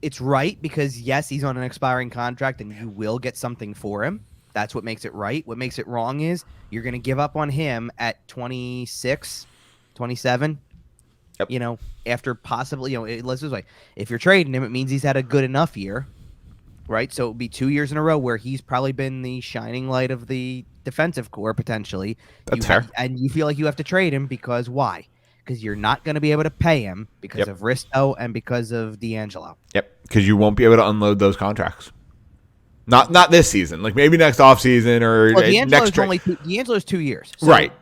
it's right, because, yes, he's on an expiring contract, and you will get something for him. That's what makes it right. What makes it wrong is you're going to give up on him at 26, 27. Yep. After possibly, let's just like, if you're trading him, it means he's had a good enough year, right? So it would be 2 years in a row where he's probably been the shining light of the defensive core potentially. That's fair. And you feel like you have to trade him because why? Because you're not going to be able to pay him because of Risto and because of D'Angelo. Yep, because you won't be able to unload those contracts. Not this season. Like maybe next offseason or next trade. D'Angelo's 2 years. So right.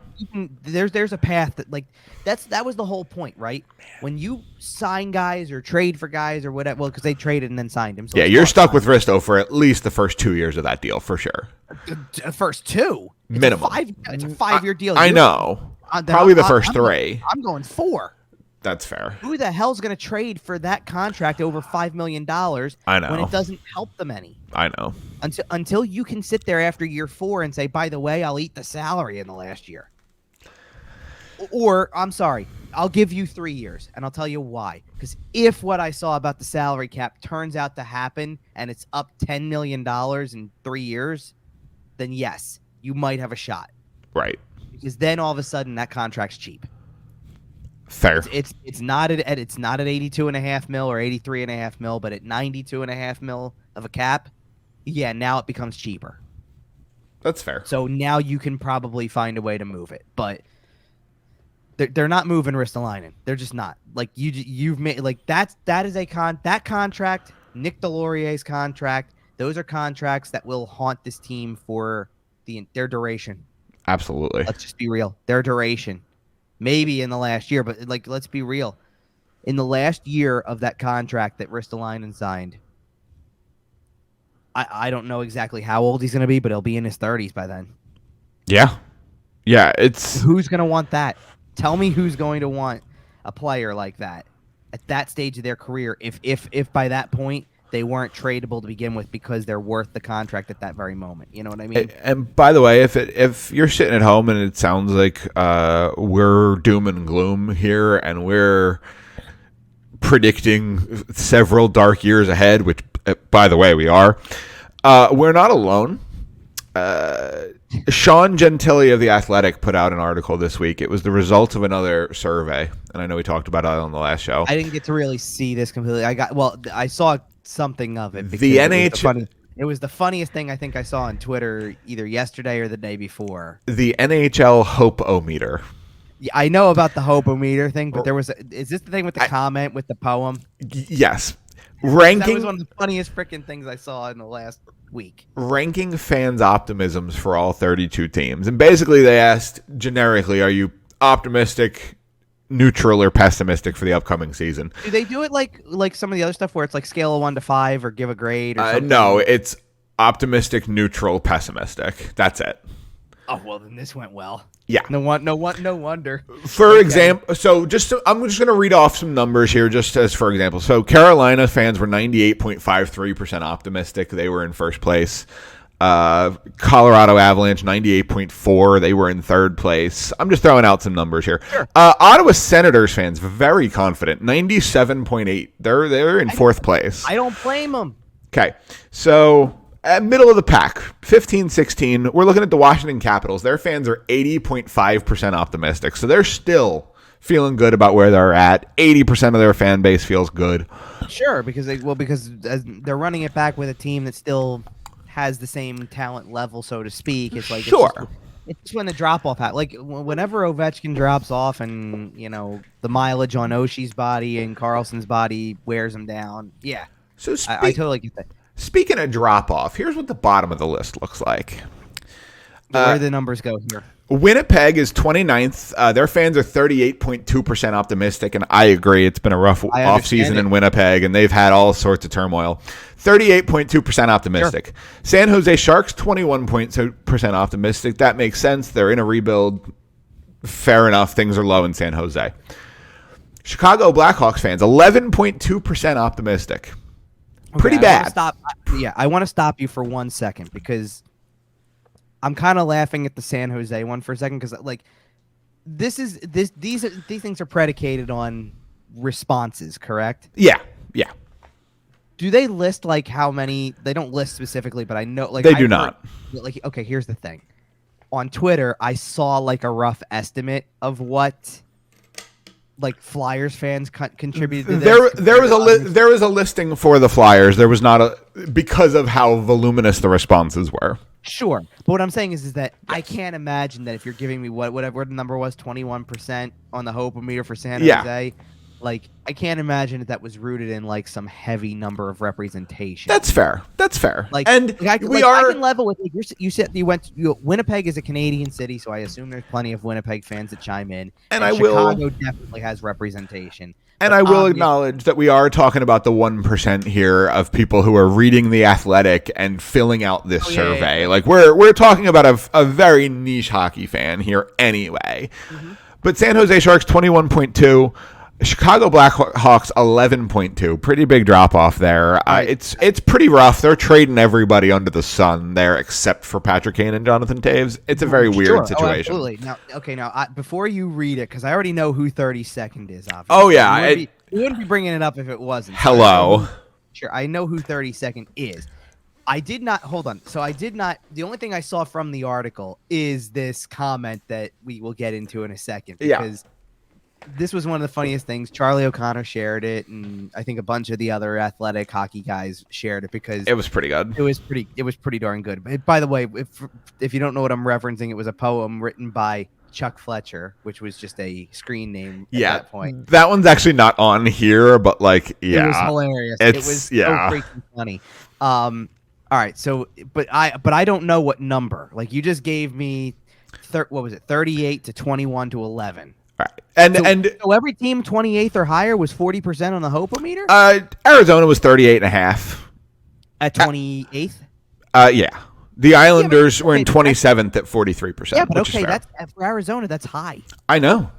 There's a path that like that was the whole point, right? When you sign guys or trade for guys or whatever, well, because they traded and then signed him. So yeah, you're stuck with Risto for at least the first 2 years of that deal for sure. The first 2 minimum. It's a 5-year deal. I know. Probably the first 3. I'm going 4. That's fair. Who the hell's going to trade for that contract over $5 million? I know. When it doesn't help them any. I know. Until you can sit there after year 4 and say, by the way, I'll eat the salary in the last year. Or, I'm sorry, I'll give you 3 years, and I'll tell you why. Because if what I saw about the salary cap turns out to happen, and it's up $10 million in 3 years, then yes, you might have a shot. Right. Because then all of a sudden that contract's cheap. Fair. It's not at 82.5 mil or 83.5 mil, but at 92.5 mil of a cap, yeah, now it becomes cheaper. That's fair. So now you can probably find a way to move it, but they're not moving Ristolainen. They're just not. Like you've made like that is that contract, Nick Delorier's contract. Those are contracts that will haunt this team for their duration. Absolutely. Let's just be real. Their duration. Maybe in the last year, but like let's be real. In the last year of that contract that Ristolainen signed, I don't know exactly how old he's going to be, but he'll be in his 30s by then. Yeah. Yeah, it's... Who's going to want that? Tell me who's going to want a player like that at that stage of their career if by that point they weren't tradable to begin with because they're worth the contract at that very moment. You know what I mean? And by the way, if you're sitting at home and it sounds like we're doom and gloom here and we're predicting several dark years ahead, which, by the way, we are, we're not alone. Sean Gentili of The Athletic put out an article this week. It was the result of another survey, and I know we talked about it on the last show. I didn't get to really see this completely. I saw something of it. The NHL. It was the funniest thing I think I saw on Twitter either yesterday or the day before. The NHL Hope-O-Meter. Yeah, I know about the Hope-O-Meter thing, but is this the thing with the comment with the poem? Yes. Ranking. That was one of the funniest freaking things I saw in the last week. Ranking fans' optimisms for all 32 teams. And basically they asked generically, are you optimistic, neutral, or pessimistic for the upcoming season? Do they do it like some of the other stuff where it's like scale of 1 to 5 or give a grade or something? No, it's optimistic, neutral, pessimistic. That's it. Oh, well, then this went well. Yeah. No wonder. For example, I'm just going to read off some numbers here just as for example. So Carolina fans were 98.53% optimistic. They were in first place. Colorado Avalanche 98.4%. They were in third place. I'm just throwing out some numbers here. Sure. Ottawa Senators fans very confident 97.8%. They're in fourth place. I don't blame them. Okay. So middle of the pack, 15-16. We're looking at the Washington Capitals. Their fans are 80.5% optimistic. So they're still feeling good about where they're at. 80% of their fan base feels good. Sure, because they're running it back with a team that still has the same talent level, so to speak. It's like sure. It's just when the drop off happens. Like whenever Ovechkin drops off, and the mileage on Oshie's body and Carlson's body wears him down. Yeah, so I totally get that. Speaking of drop off, here's what the bottom of the list looks like. Where the numbers go here. Winnipeg is 29th. Their fans are 38.2% optimistic, and I agree. It's been a rough offseason in Winnipeg, and they've had all sorts of turmoil. 38.2% optimistic. Sure. San Jose Sharks, 21% optimistic. That makes sense. They're in a rebuild. Fair enough. Things are low in San Jose. Chicago Blackhawks fans, 11.2% optimistic. Pretty bad. I want to stop you for 1 second because I'm kind of laughing at the San Jose one for a second because these things are predicated on responses, correct? Yeah. Do they list like how many? They don't list specifically, but I know they do not. Okay, here's the thing. On Twitter, I saw like a rough estimate of what Flyers fans contributed to this. There was a listing for the Flyers. There was not because of how voluminous the responses were. Sure, but what I'm saying is that I can't imagine that if you're giving me whatever the number was, 21% on the Hope-O-Meter for San Jose. I can't imagine that was rooted in some heavy number of representation. That's fair. I can level with you said Winnipeg is a Canadian city, so I assume there's plenty of Winnipeg fans that chime in. And Chicago definitely has representation. And I will acknowledge that we are talking about the 1% here of people who are reading The Athletic and filling out this survey. Yeah. We're talking about a very niche hockey fan here anyway. Mm-hmm. But San Jose Sharks 21.2. Chicago Blackhawks 11.2, pretty big drop off there. It's pretty rough. They're trading everybody under the sun there except for Patrick Kane and Jonathan Taves. It's a very weird situation. Oh, absolutely. Now, before you read it, because I already know who 32nd is. Obviously. Oh yeah, you wouldn't be bringing it up if it wasn't. Hello. Sure, I know who 32nd is. I did not hold on. So I did not. The only thing I saw from the article is this comment that we will get into in a second. Because this was one of the funniest things. Charlie O'Connor shared it, and I think a bunch of the other Athletic hockey guys shared it because it was pretty good. It was pretty darn good. But by the way, if you don't know what I'm referencing, it was a poem written by Chuck Fletcher, which was just a screen name at that point. That one's actually not on here, but it was hilarious. It was so freaking funny. All right, so but I don't know what number. You just gave me what was it? 38 to 21 to 11. Right. So every team 28th or higher was 40% on the Hope-O-Meter? Arizona was 38.5. At 28th? Yeah. The Islanders were in 27th at 43%. Yeah, but okay, that's for Arizona, that's high. I know.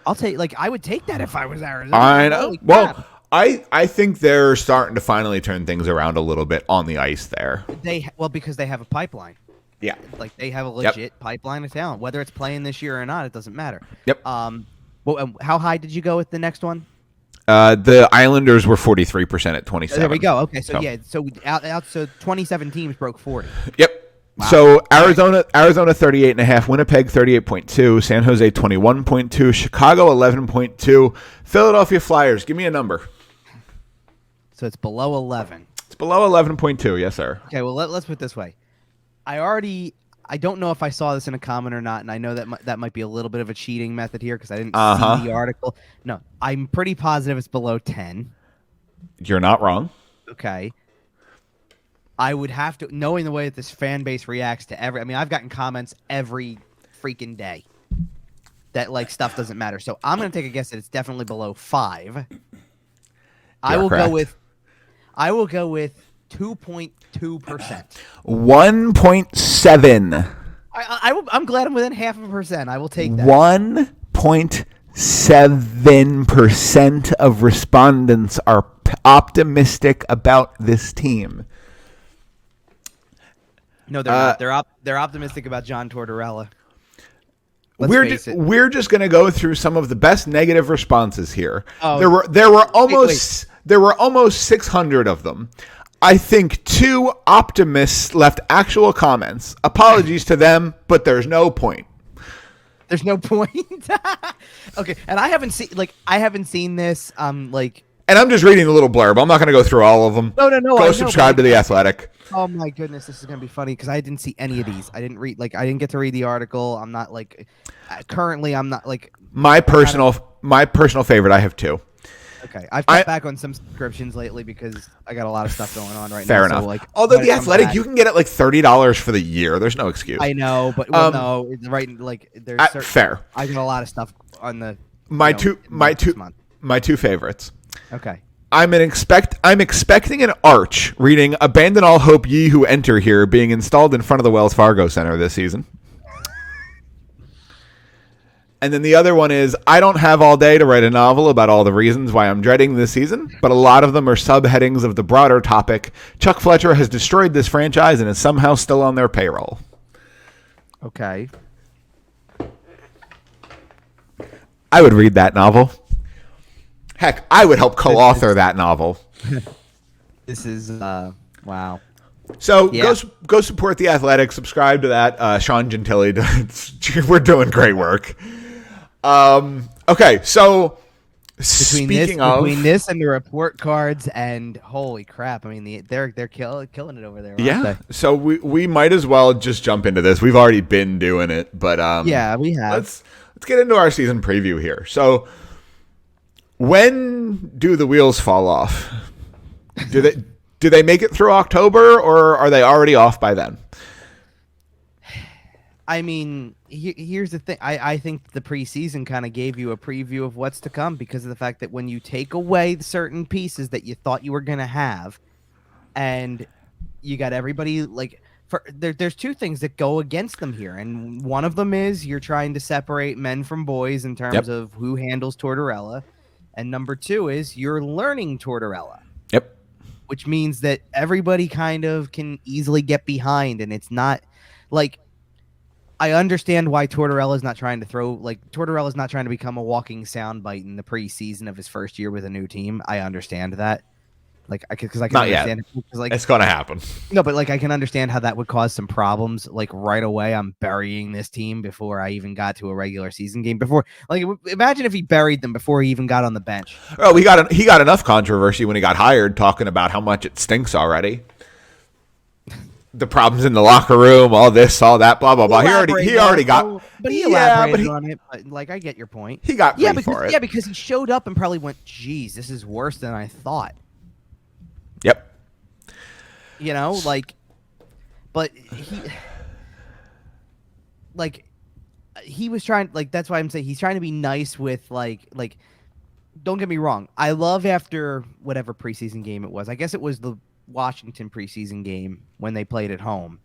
I'll take I would take that if I was Arizona. I know. Holy Well, crap. I think they're starting to finally turn things around a little bit on the ice there. Because they have a pipeline. Yeah. Like they have a legit pipeline of talent. Whether it's playing this year or not, it doesn't matter. Yep. Well, how high did you go with the next one? The Islanders were 43% at 27. There we go. Okay, so so 27 teams broke 40. Yep. Wow. So Arizona 38.5, Winnipeg 38.2, San Jose 21.2, Chicago 11.2, Philadelphia Flyers. Give me a number. So it's below 11. It's below 11.2. Yes, sir. Okay, well let's put it this way. I don't know if I saw this in a comment or not, and I know that might be a little bit of a cheating method here because I didn't see the article. No, I'm pretty positive it's below 10. You're not wrong. Okay. I would have to, knowing the way that this fan base reacts to I've gotten comments every freaking day that stuff doesn't matter. So I'm going to take a guess that it's definitely below 5. I will go with 2.2%. 1.7. I'm glad I'm within 0.5%. I will take that. 1.7% of respondents are optimistic about this team. No, they're not. They're optimistic about John Tortorella. We're just going to go through some of the best negative responses here. Oh, there were almost 600 of them. I think 2 optimists left actual comments. Apologies to them, but there's no point. There's no point. Okay, and I haven't seen this. And I'm just reading the little blurb. I'm not going to go through all of them. No. Go subscribe to The Athletic. Oh my goodness, this is gonna be funny because I didn't see any of these. I didn't read I didn't get to read the article. I'm not currently. I'm not my personal favorite. I have 2. Okay, I've cut back on some subscriptions lately because I got a lot of stuff going on right now. Fair enough. Although The Athletic, you can get it $30 for the year. There's no excuse. I know, but no, right? There's fair. I got a lot of stuff on the my two favorites. Okay. I'm expecting an arch reading "Abandon all hope, ye who enter here" being installed in front of the Wells Fargo Center this season. And then the other one is, I don't have all day to write a novel about all the reasons why I'm dreading this season, but a lot of them are subheadings of the broader topic. Chuck Fletcher has destroyed this franchise and is somehow still on their payroll. Okay. I would read that novel. Heck, I would help co-author that novel. This is wow. So go support The Athletic. Subscribe to that. Sean Gentili, we're doing great work. Okay, so between this and the report cards and holy crap, they're killing it over there. Yeah. So we might as well just jump into this. We've already been doing it, but yeah, we have. Let's get into our season preview here. So when do the wheels fall off? Do they make it through October, or are they already off by then? Here's the thing. I think the preseason kind of gave you a preview of what's to come because of the fact that when you take away certain pieces that you thought you were going to have, and you got everybody there's 2 things that go against them here, and one of them is you're trying to separate men from boys in terms of who handles Tortorella, and number 2 is you're learning Tortorella. Yep. Which means that everybody kind of can easily get behind, and it's not I understand why Tortorella's not trying to Tortorella's not trying to become a walking soundbite in the preseason of his first year with a new team. I understand that. Because I can not understand yet. It's going to happen. No, but I can understand how that would cause some problems. Right away, I'm burying this team before I even got to a regular season game. Imagine if he buried them before he even got on the bench. Oh, he got enough controversy when he got hired, talking about how much it stinks already. The problems in the locker room, all this, all that, blah blah blah. He already got. But he elaborated on it. But I get your point. He got for it. Yeah, because he showed up and probably went, "Geez, this is worse than I thought." Yep. But he was trying, that's why I'm saying he's trying to be nice with, don't get me wrong. I love after whatever preseason game it was. I guess it was the Washington preseason game when they played at home.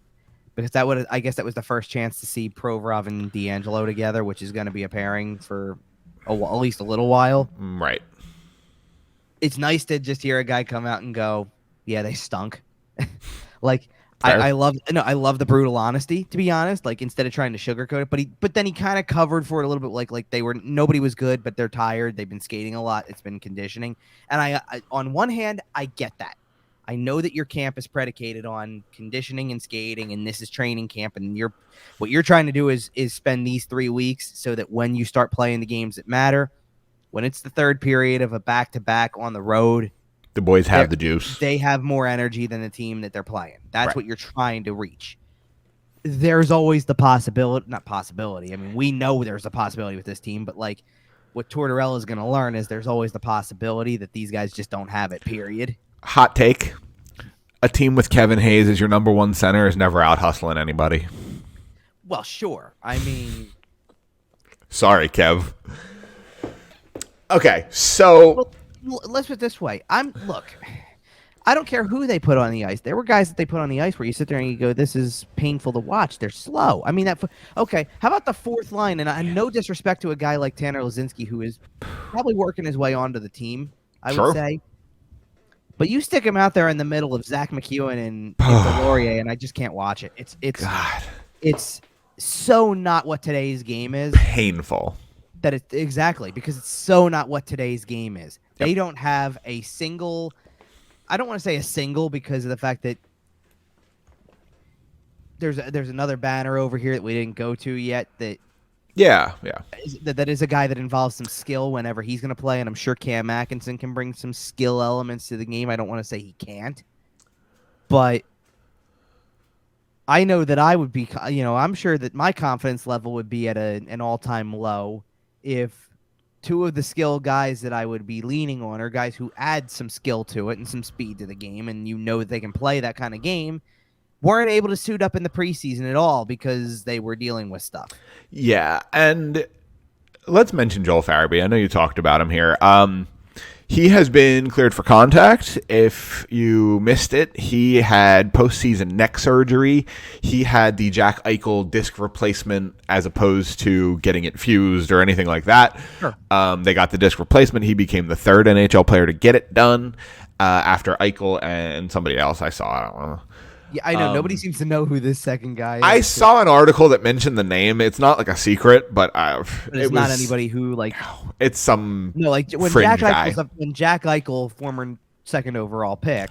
Because I guess that was the first chance to see Provorov and D'Angelo together, which is going to be a pairing for at least a little while. Right. It's nice to just hear a guy come out and go, "Yeah, they stunk." Like Fair. I love the brutal honesty, to be honest. Like instead of trying to sugarcoat it, but then he kind of covered for it a little bit. Like nobody was good, but they're tired. They've been skating a lot. It's been conditioning, and I on one hand I get that. I know that your camp is predicated on conditioning and skating, and this is training camp, and what you're trying to do is spend these 3 weeks so that when you start playing the games that matter, when it's the third period of a back-to-back on the road, the boys have the juice. They have more energy than the team that they're playing. That's right. What you're trying to reach. There's always the possibility, not possibility. I mean, we know there's a possibility with this team, but like what Tortorella is going to learn is there's always the possibility that these guys just don't have it, period. Hot take. A team with Kevin Hayes as your number one center is never out hustling anybody. Well, sure. I mean... Sorry, Kev. Okay, so... Well, let's put it this way. Look, I don't care who they put on the ice. There were guys that they put on the ice where you sit there and you go, this is painful to watch. They're slow. I mean, okay, how about the fourth line? And no disrespect to a guy like Tanner Lazinski, who is probably working his way onto the team, I would say. But you stick him out there in the middle of Zach McEwen and Delorier, and I just can't watch it. It's so not what today's game is. Painful. Exactly, because it's so not what today's game is. Yep. They don't have a single. I don't want to say a single because of the fact that there's another banner over here that we didn't go to yet. That is a guy that involves some skill whenever he's going to play, and I'm sure Cam Atkinson can bring some skill elements to the game. I don't want to say he can't, but I know that I would be. I'm sure that my confidence level would be at an all-time low if two of the skill guys that I would be leaning on are guys who add some skill to it and some speed to the game, and that they can play that kind of game, weren't able to suit up in the preseason at all because they were dealing with stuff. Yeah, and let's mention Joel Farabee. I know you talked about him here. He has been cleared for contact. If you missed it, he had postseason neck surgery. He had the Jack Eichel disc replacement as opposed to getting it fused or anything like that. Sure. They got the disc replacement. He became the third NHL player to get it done after Eichel and somebody else I saw. I don't know. Yeah, I know. Nobody seems to know who this second guy is. I saw an article that mentioned the name. It's not like a secret, but it's not anybody who like. It's some when fringe guy. When Jack Eichel, former second overall pick.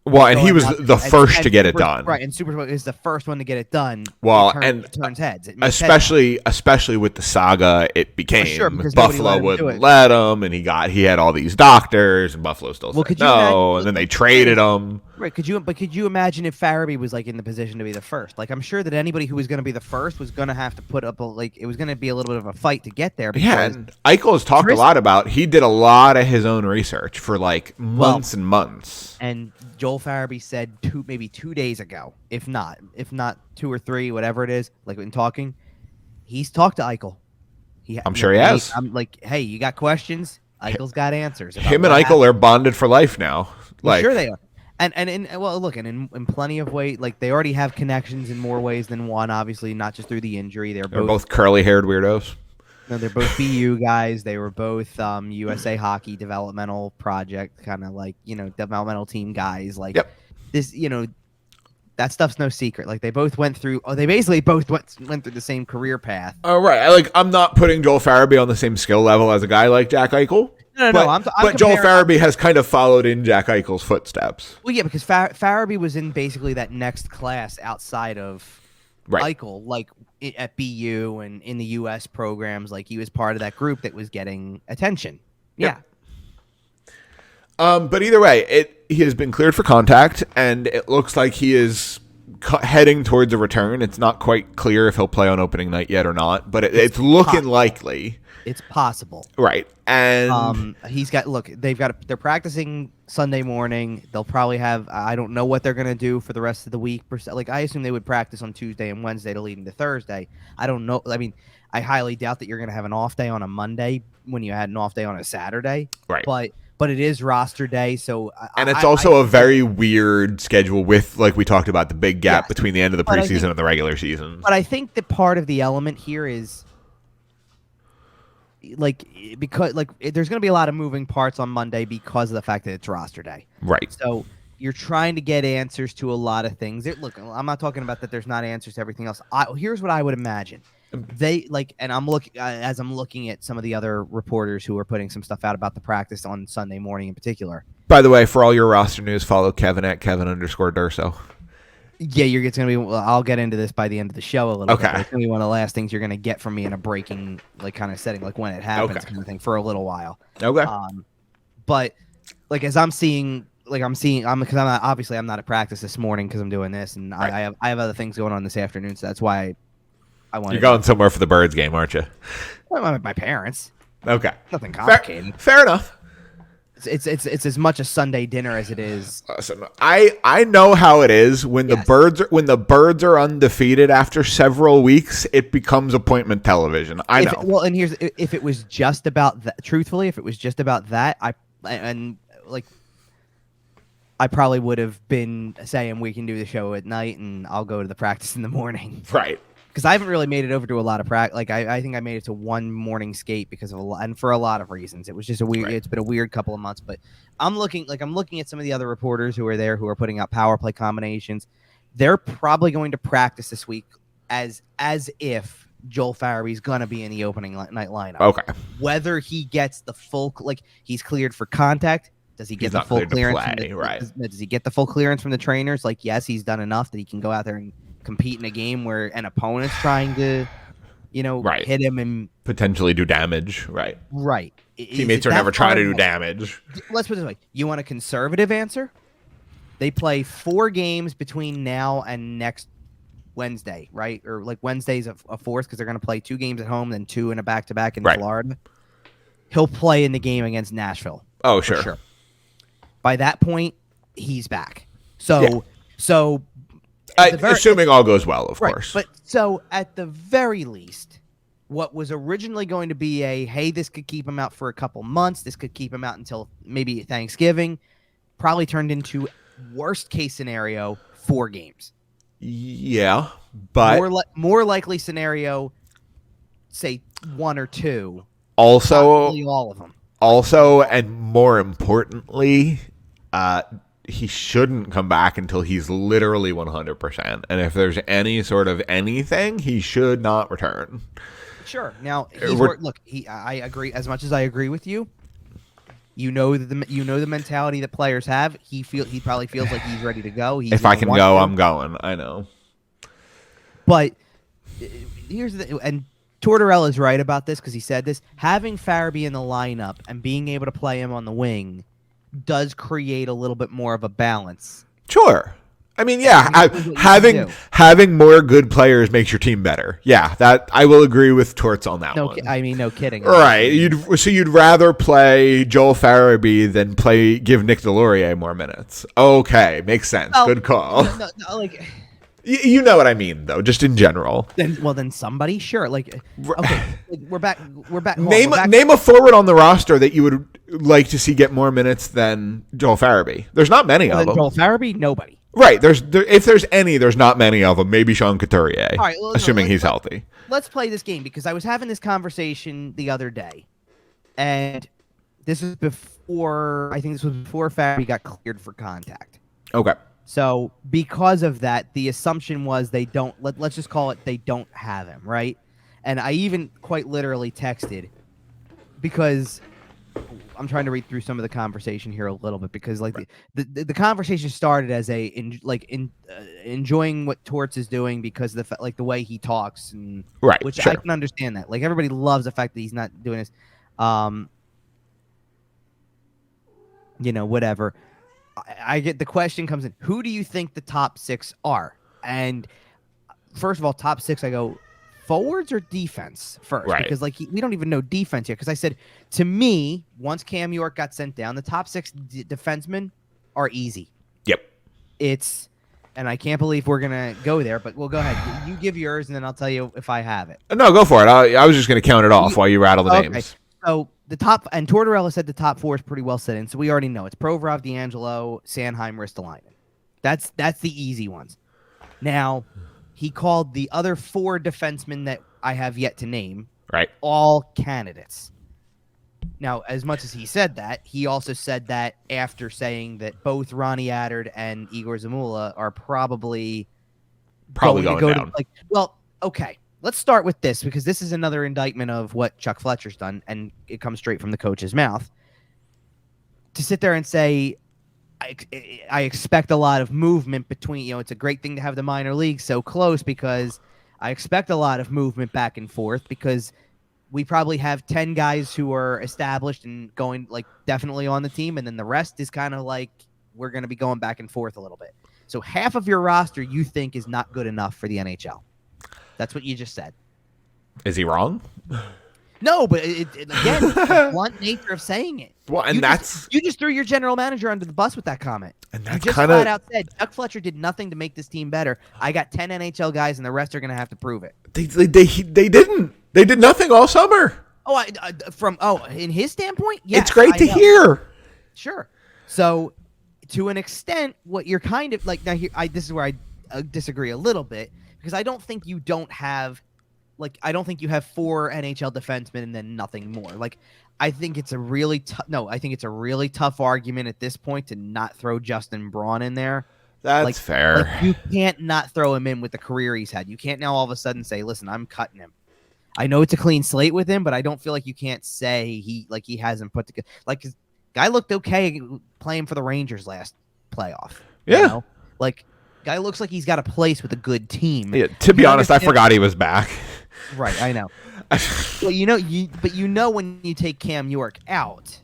Well, and he was the first to get it done. Right, and Super is the first one to get it done. Well, it turns heads. Especially with the saga it became. Sure, because Buffalo wouldn't let him, and he had all these doctors, and Buffalo still said no, and then they traded him. Right, could you imagine if Farabee was like in the position to be the first? Like, I'm sure that anybody who was going to be the first was going to have to put up it was going to be a little bit of a fight to get there. Yeah, and Eichel has talked a lot about. He did a lot of his own research for like months and months. And Joel Farabee said maybe 2 days ago, if not 2 or 3, whatever it is, like in talking, he's talked to Eichel. I'm sure he has. I'm like, hey, you got questions? Eichel's got answers. Him and Eichel are bonded for life now. Well, sure they are. And in plenty of ways, like they already have connections in more ways than one. Obviously, not just through the injury. They're both curly-haired weirdos. No, they're both BU guys. They were both USA Hockey developmental project, kind of like developmental team guys. Like this, that stuff's no secret. Like they both went through. They basically both went through the same career path. Oh right. I'm not putting Joel Farabee on the same skill level as a guy like Jack Eichel. No. But Joel Farabee has kind of followed in Jack Eichel's footsteps. Well, yeah, because Farabee was in basically that next class outside of Eichel, like at BU and in the U.S. programs. Like he was part of that group that was getting attention. Yeah. But either way, he has been cleared for contact, and it looks like he is heading towards a return. It's not quite clear if he'll play on opening night yet or not, but it's looking likely. It's possible. Right. And they're practicing Sunday morning. They'll probably have, I don't know what they're going to do for the rest of the week. Like, I assume they would practice on Tuesday and Wednesday to lead into Thursday. I don't know. I mean, I highly doubt that you're going to have an off day on a Monday when you had an off day on a Saturday. Right. But it is roster day, so and it's also a very weird schedule with, like we talked about, the big gap between the end of the preseason and the regular season. But I think that part of the element here is because there's going to be a lot of moving parts on Monday because of the fact that it's roster day. Right. So you're trying to get answers to a lot of things. Look, I'm not talking about that there's not answers to everything else. Here's what I would imagine. And I'm looking as I'm looking at some of the other reporters who are putting some stuff out about the practice on Sunday morning in particular. By the way, for all your roster news, follow Kevin at Kevin_Durso. Yeah, it's going to be. Well, I'll get into this by the end of the show a little bit. Okay. It's going to be one of the last things you're going to get from me in a breaking, kind of setting, when it happens, kind of thing, for a little while. Okay. But as I'm seeing, because I'm not at practice this morning because I'm doing this, and right. I have other things going on this afternoon, so that's why I want. You're going somewhere for the Birds game, aren't you? I'm with my parents. Okay. Nothing complicated. Fair enough. It's as much a Sunday dinner as it is. Listen, I know how it is when the Birds are undefeated after several weeks. It becomes appointment television. I know. And here's if it was just about that. Truthfully, if it was just about that, I probably would have been saying we can do the show at night and I'll go to the practice in the morning. Right. Because I haven't really made it over to a lot of practice. I think I made it to one morning skate because of and for a lot of reasons. It was just a weird. Right. It's been a weird couple of months. But I'm looking at some of the other reporters who are there who are putting out power play combinations. They're probably going to practice this week as if Joel Farabee is going to be in the opening night lineup. Okay. Whether he gets the full he's cleared for contact. Does he get the full clearance? Does he get the full clearance from the trainers? Yes, he's done enough that he can go out there and compete in a game where an opponent's trying to, right. hit him and potentially do damage. Right. Right. Teammates are never trying to do damage. Let's put it this way. You want a conservative answer? They play 4 games between now and next Wednesday, right? Or Wednesday's a fourth because they're going to play 2 games at home, then 2 in a back-to-back in Florida. He'll play in the game against Nashville. Oh, sure. By that point, he's back. So assuming all goes well, of course. But so at the very least, what was originally going to be hey, this could keep him out for a couple months, this could keep him out until maybe Thanksgiving, probably turned into worst case scenario 4 games. Yeah, but more likely scenario, say 1 or 2. Also, probably all of them. Also, and more importantly, he shouldn't come back until he's literally 100%. And if there's any sort of anything, he should not return. Sure. Now, I agree. As much as I agree with you, the mentality that players have. He probably feels like he's ready to go. If I can go, I'm going. I know. But here's and Tortorella is right about this because he said this. Having Farabee in the lineup and being able to play him on the wing does create a little bit more of a balance. Sure. I mean, yeah, having more good players makes your team better. Yeah, that I will agree with Torts on that one. No kidding. Right. You'd rather play Joel Farabee than give Nick Delorier more minutes. Okay, makes sense. Good call. You know what I mean, though, just in general. Then somebody, sure. Okay, we're back. Name a forward on the roster that you would like to see get more minutes than Joel Farabee. There's not many of them. Joel Farabee, nobody. Right. If there's any, there's not many of them. Maybe Sean Couturier, assuming he's healthy. Let's play this game because I was having this conversation the other day, and this was before Farabee got cleared for contact. Okay. So because of that, the assumption was they don't. Let's just call it they don't have him, right? And I even quite literally texted because I'm trying to read through some of the conversation here a little bit because the conversation started as enjoying what Torts is doing because of the way he talks and which sure. I can understand that. Everybody loves the fact that he's not doing this. Whatever. I get the question comes in. Who do you think the top 6 are? And first of all, top 6, I go forwards or defense first, right? Because we don't even know defense yet. Because I said to me, once Cam York got sent down, the top 6 defensemen are easy. Yep. And I can't believe we're gonna go there, but we'll go ahead. You give yours, and then I'll tell you if I have it. No, go for it. I was just gonna count it off while you rattle the names. So the top, and Tortorella said the top 4 is pretty well set in, so we already know it's Provorov, D'Angelo, Sanheim, Ristolainen. That's the easy ones. Now, he called the other 4 defensemen that I have yet to name, right? All candidates. Now, as much as he said that, he also said that after saying that both Ronnie Attard and Igor Zamula are probably Probably going to going go down. to well, okay. Let's start with this because this is another indictment of what Chuck Fletcher's done, and it comes straight from the coach's mouth. To sit there and say, I expect a lot of movement between, it's a great thing to have the minor leagues so close because I expect a lot of movement back and forth because we probably have 10 guys who are established and going definitely on the team. And then the rest is kind of we're going to be going back and forth a little bit. So half of your roster you think is not good enough for the NHL. That's what you just said. Is he wrong? No, but again, it's the blunt nature of saying it. Well, and you just threw your general manager under the bus with that comment. And that's you just flat out said Chuck Fletcher did nothing to make this team better. I got 10 NHL guys, and the rest are going to have to prove it. They didn't. They did nothing all summer. In his standpoint, yes, it's great to hear. Sure. So, to an extent, what you're kind of now here, this is where I disagree a little bit because I don't think you don't have. I don't think you have 4 NHL defensemen and then nothing more. I think it's a really tough argument at this point to not throw Justin Braun in there. That's fair. You can't not throw him in with the career he's had. You can't now all of a sudden say, "Listen, I'm cutting him." I know it's a clean slate with him, but I don't feel like you can't say he hasn't put together. His guy looked okay playing for the Rangers last playoff. Yeah. Guy looks like he's got a place with a good team. Yeah. To be honest, I forgot he was back. Right, I know. Well, when you take Cam York out,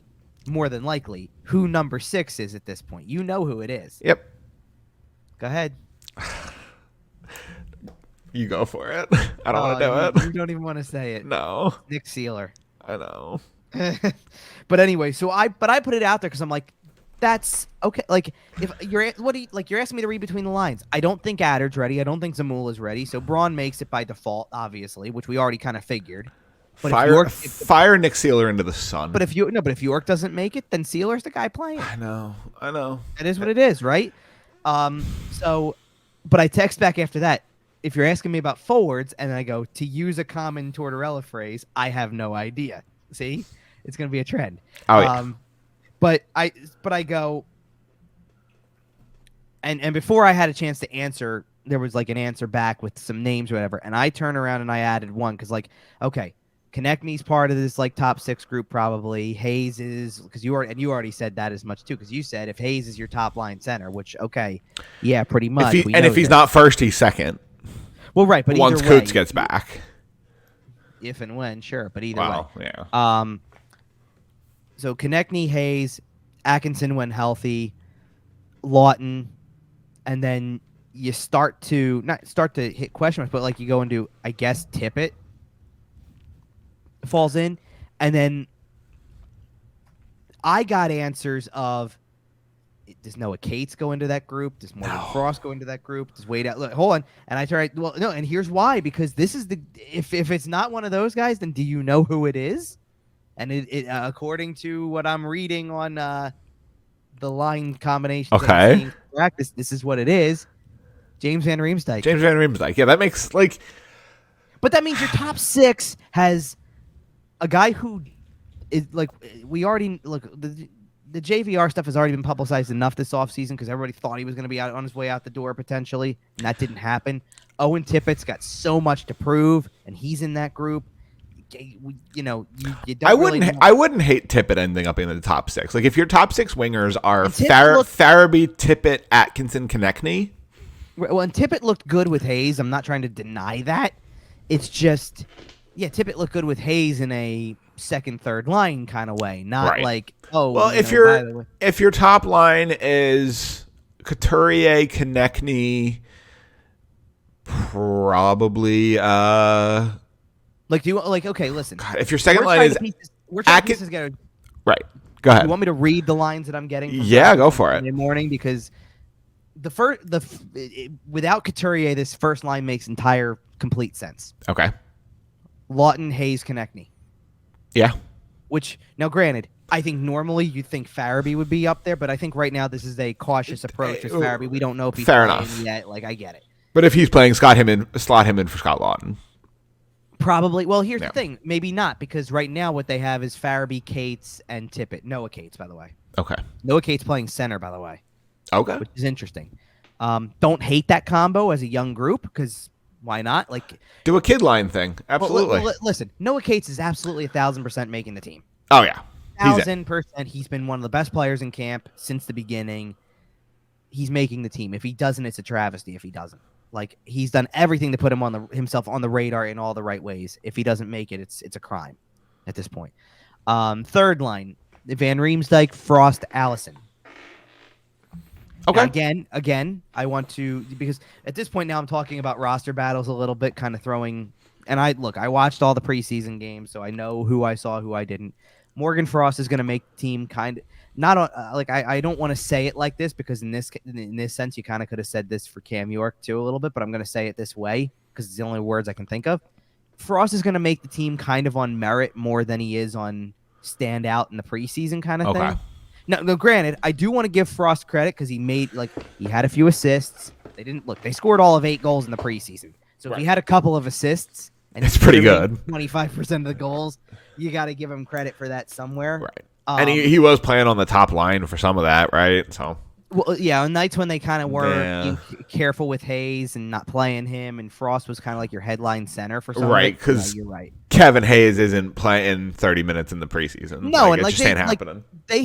more than likely, who number 6 is at this point. You know who it is. Yep. Go ahead. You go for it. I don't want to do it. You don't even want to say it. No. Nick Seeler. I know. But anyway, I put it out there because I'm like, that's okay. If you're you're asking me to read between the lines. I don't think Attard's ready. I don't think Zamula's ready. So Braun makes it by default, obviously, which we already kind of figured. But fire Nick Seeler into the sun. But if York doesn't make it, then Sealer's the guy playing. I know. It is what it is, right? But I text back after that. If you're asking me about forwards, and I go, to use a common Tortorella phrase, I have no idea. See? It's going to be a trend. Oh, yeah. But I go, and before I had a chance to answer, there was an answer back with some names or whatever, and I turned around and I added one because okay, Konechny's part of this top 6 group probably. Hayes is because you already said that as much too because you said if Hayes is your top line center, which okay, yeah, pretty much. If he's not first, he's second. Well, right, but once Coots gets back, if and when, sure, but either way, yeah. So Konechny, Hayes, Atkinson when healthy, Lawton, and then you start to hit question marks, but you go into I guess Tippett falls in, and then I got answers of does Noah Cates go into that group? Does Morgan Frost go into that group? Does Wade out? Look, hold on, and I tried. Well, no, and here's why because this is if it's not one of those guys, then do you know who it is? And it according to what I'm reading on the line combination, okay, this is what it is. James Van Riemsdyk. Yeah, that makes But that means your top 6 has a guy who is we already the JVR stuff has already been publicized enough this offseason because everybody thought he was going to be out on his way out the door potentially, and that didn't happen. Owen Tippett's got so much to prove, and he's in that group. You don't I wouldn't hate Tippett ending up in the top 6. If your top 6 wingers are Farabee, Tippett, Atkinson, Konechny. Well, and Tippett looked good with Hayes. I'm not trying to deny that. It's just, Tippett looked good with Hayes in a second, third line kind of way, not right. If your top line is Couturier, Konechny, probably. Do you okay? Listen. God, if your second line is we're trying to piece this together. Right. Go ahead. You want me to read the lines that I'm getting? Yeah, go for it. In the morning because without Couturier, this first line makes complete sense. Okay. Lawton, Hayes, Konechny. Yeah. Which now, granted, I think normally you'd think Farabee would be up there, but I think right now this is a cautious approach with Farabee. We don't know if he's playing yet. I get it. But if he's playing, slot him in for Scott Lawton. Probably. Well, here's Yeah. the thing. Maybe not, because right now what they have is Farabee, Cates, and Tippett. Noah Cates, by the way. Okay. Noah Cates playing center, by the way. Okay. Which is interesting. Don't hate that combo as a young group, because why not? Like, do a kid line thing. Absolutely. Listen, Noah Cates is absolutely 1,000% making the team. Oh yeah. 1,000%. He's been one of the best players in camp since the beginning. He's making the team. If he doesn't, it's a travesty. If he doesn't, like, he's done everything to put him himself on the radar in all the right ways. If he doesn't make it, it's a crime at this point. Third line: Van Riemsdyk, Frost, Allison. Okay. Now, again, I want to, because at this point now I'm talking about roster battles a little bit, kind of throwing. And I watched all the preseason games, so I know who I saw, who I didn't. Morgan Frost is going to make the team kind of not on, I don't want to say it like this, because in this sense you kind of could have said this for Cam York too a little bit, but I'm going to say it this way because it's the only words I can think of. Frost is going to make the team kind of on merit more than he is on stand out in the preseason kind of thing. Now, granted, I do want to give Frost credit because he had a few assists. They scored all of 8 goals in the preseason. So if he had a couple of assists, and it's pretty good. 25% of the goals, you got to give him credit for that somewhere. Right. And he was playing on the top line for some of that, right? So. Well, yeah, on nights when they kind of were careful with Hayes and not playing him, and Frost was kind of like your headline center for some. Right, because you're right. Kevin Hayes isn't playing 30 minutes in the preseason. No, it just ain't happening. They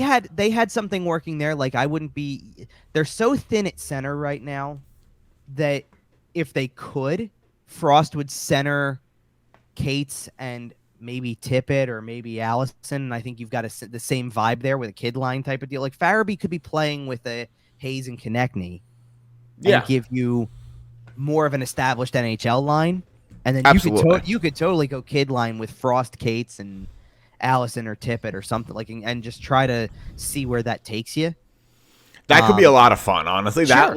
had something working there. Like, I wouldn't be. They're so thin at center right now that if they could, Frost would center Cates and maybe Tippett or maybe Allison. And I think you've got the same vibe there with a kid line type of deal. Like, Farabee could be playing with a Hayes and Konechny and give you more of an established NHL line. And then you could totally go kid line with Frost, Cates, and Allison or Tippett or something, like, and just try to see where that takes you. That could be a lot of fun, honestly. Sure.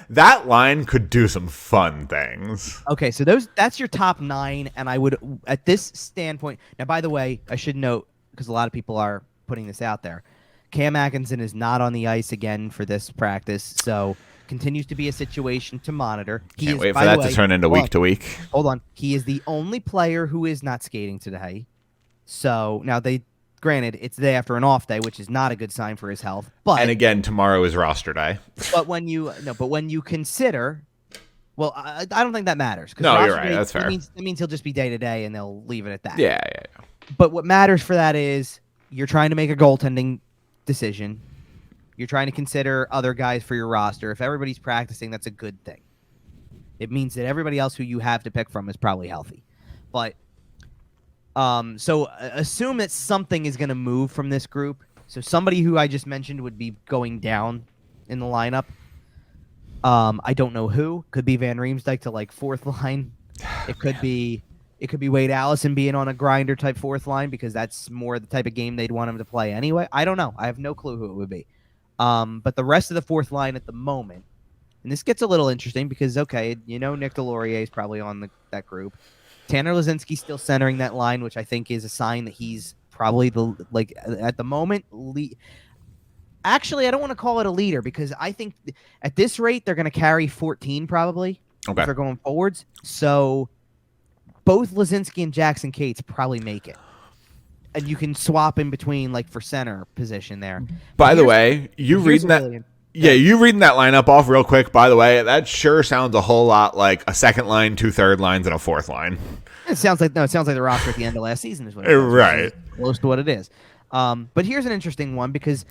That line could do some fun things. Okay, so that's your top 9, and I would, at this standpoint. Now, by the way, I should note, because a lot of people are putting this out there, Cam Atkinson is not on the ice again for this practice, so continues to be a situation to monitor. Can't wait for that to turn into week to week. Hold on. He is the only player who is not skating today. So now granted, it's the day after an off day, which is not a good sign for his health. And again, tomorrow is roster day. But when you consider, well, I don't think that matters. No, you're right. That's fair. It means he'll just be day to day, and they'll leave it at that. Yeah. But what matters for that is you're trying to make a goaltending decision. You're trying to consider other guys for your roster. If everybody's practicing, that's a good thing. It means that everybody else who you have to pick from is probably healthy. But so assume that something is going to move from this group. So somebody who I just mentioned would be going down in the lineup. I don't know who. Could be Van Riemsdyk to like fourth line. It could be Wade Allison being on a grinder type fourth line, because that's more the type of game they'd want him to play anyway. I don't know. I have no clue who it would be. But the rest of the fourth line at the moment, and this gets a little interesting because, Nick Delorier is probably on that group. Tanner Lazinski's still centering that line, which I think is a sign that he's probably at the moment. Actually, I don't want to call it a leader, because I think at this rate they're going to carry 14 probably if they're going forwards. So both Lazinski and Jackson Cates probably make it. And you can swap in between, like, for center position there. By the way, you reading that lineup off real quick, by the way, that sure sounds a whole lot like a second line, 2 third lines, and a fourth line. It sounds like the roster at the end of last season is what it is. Right. Close to what it is. But here's an interesting one, because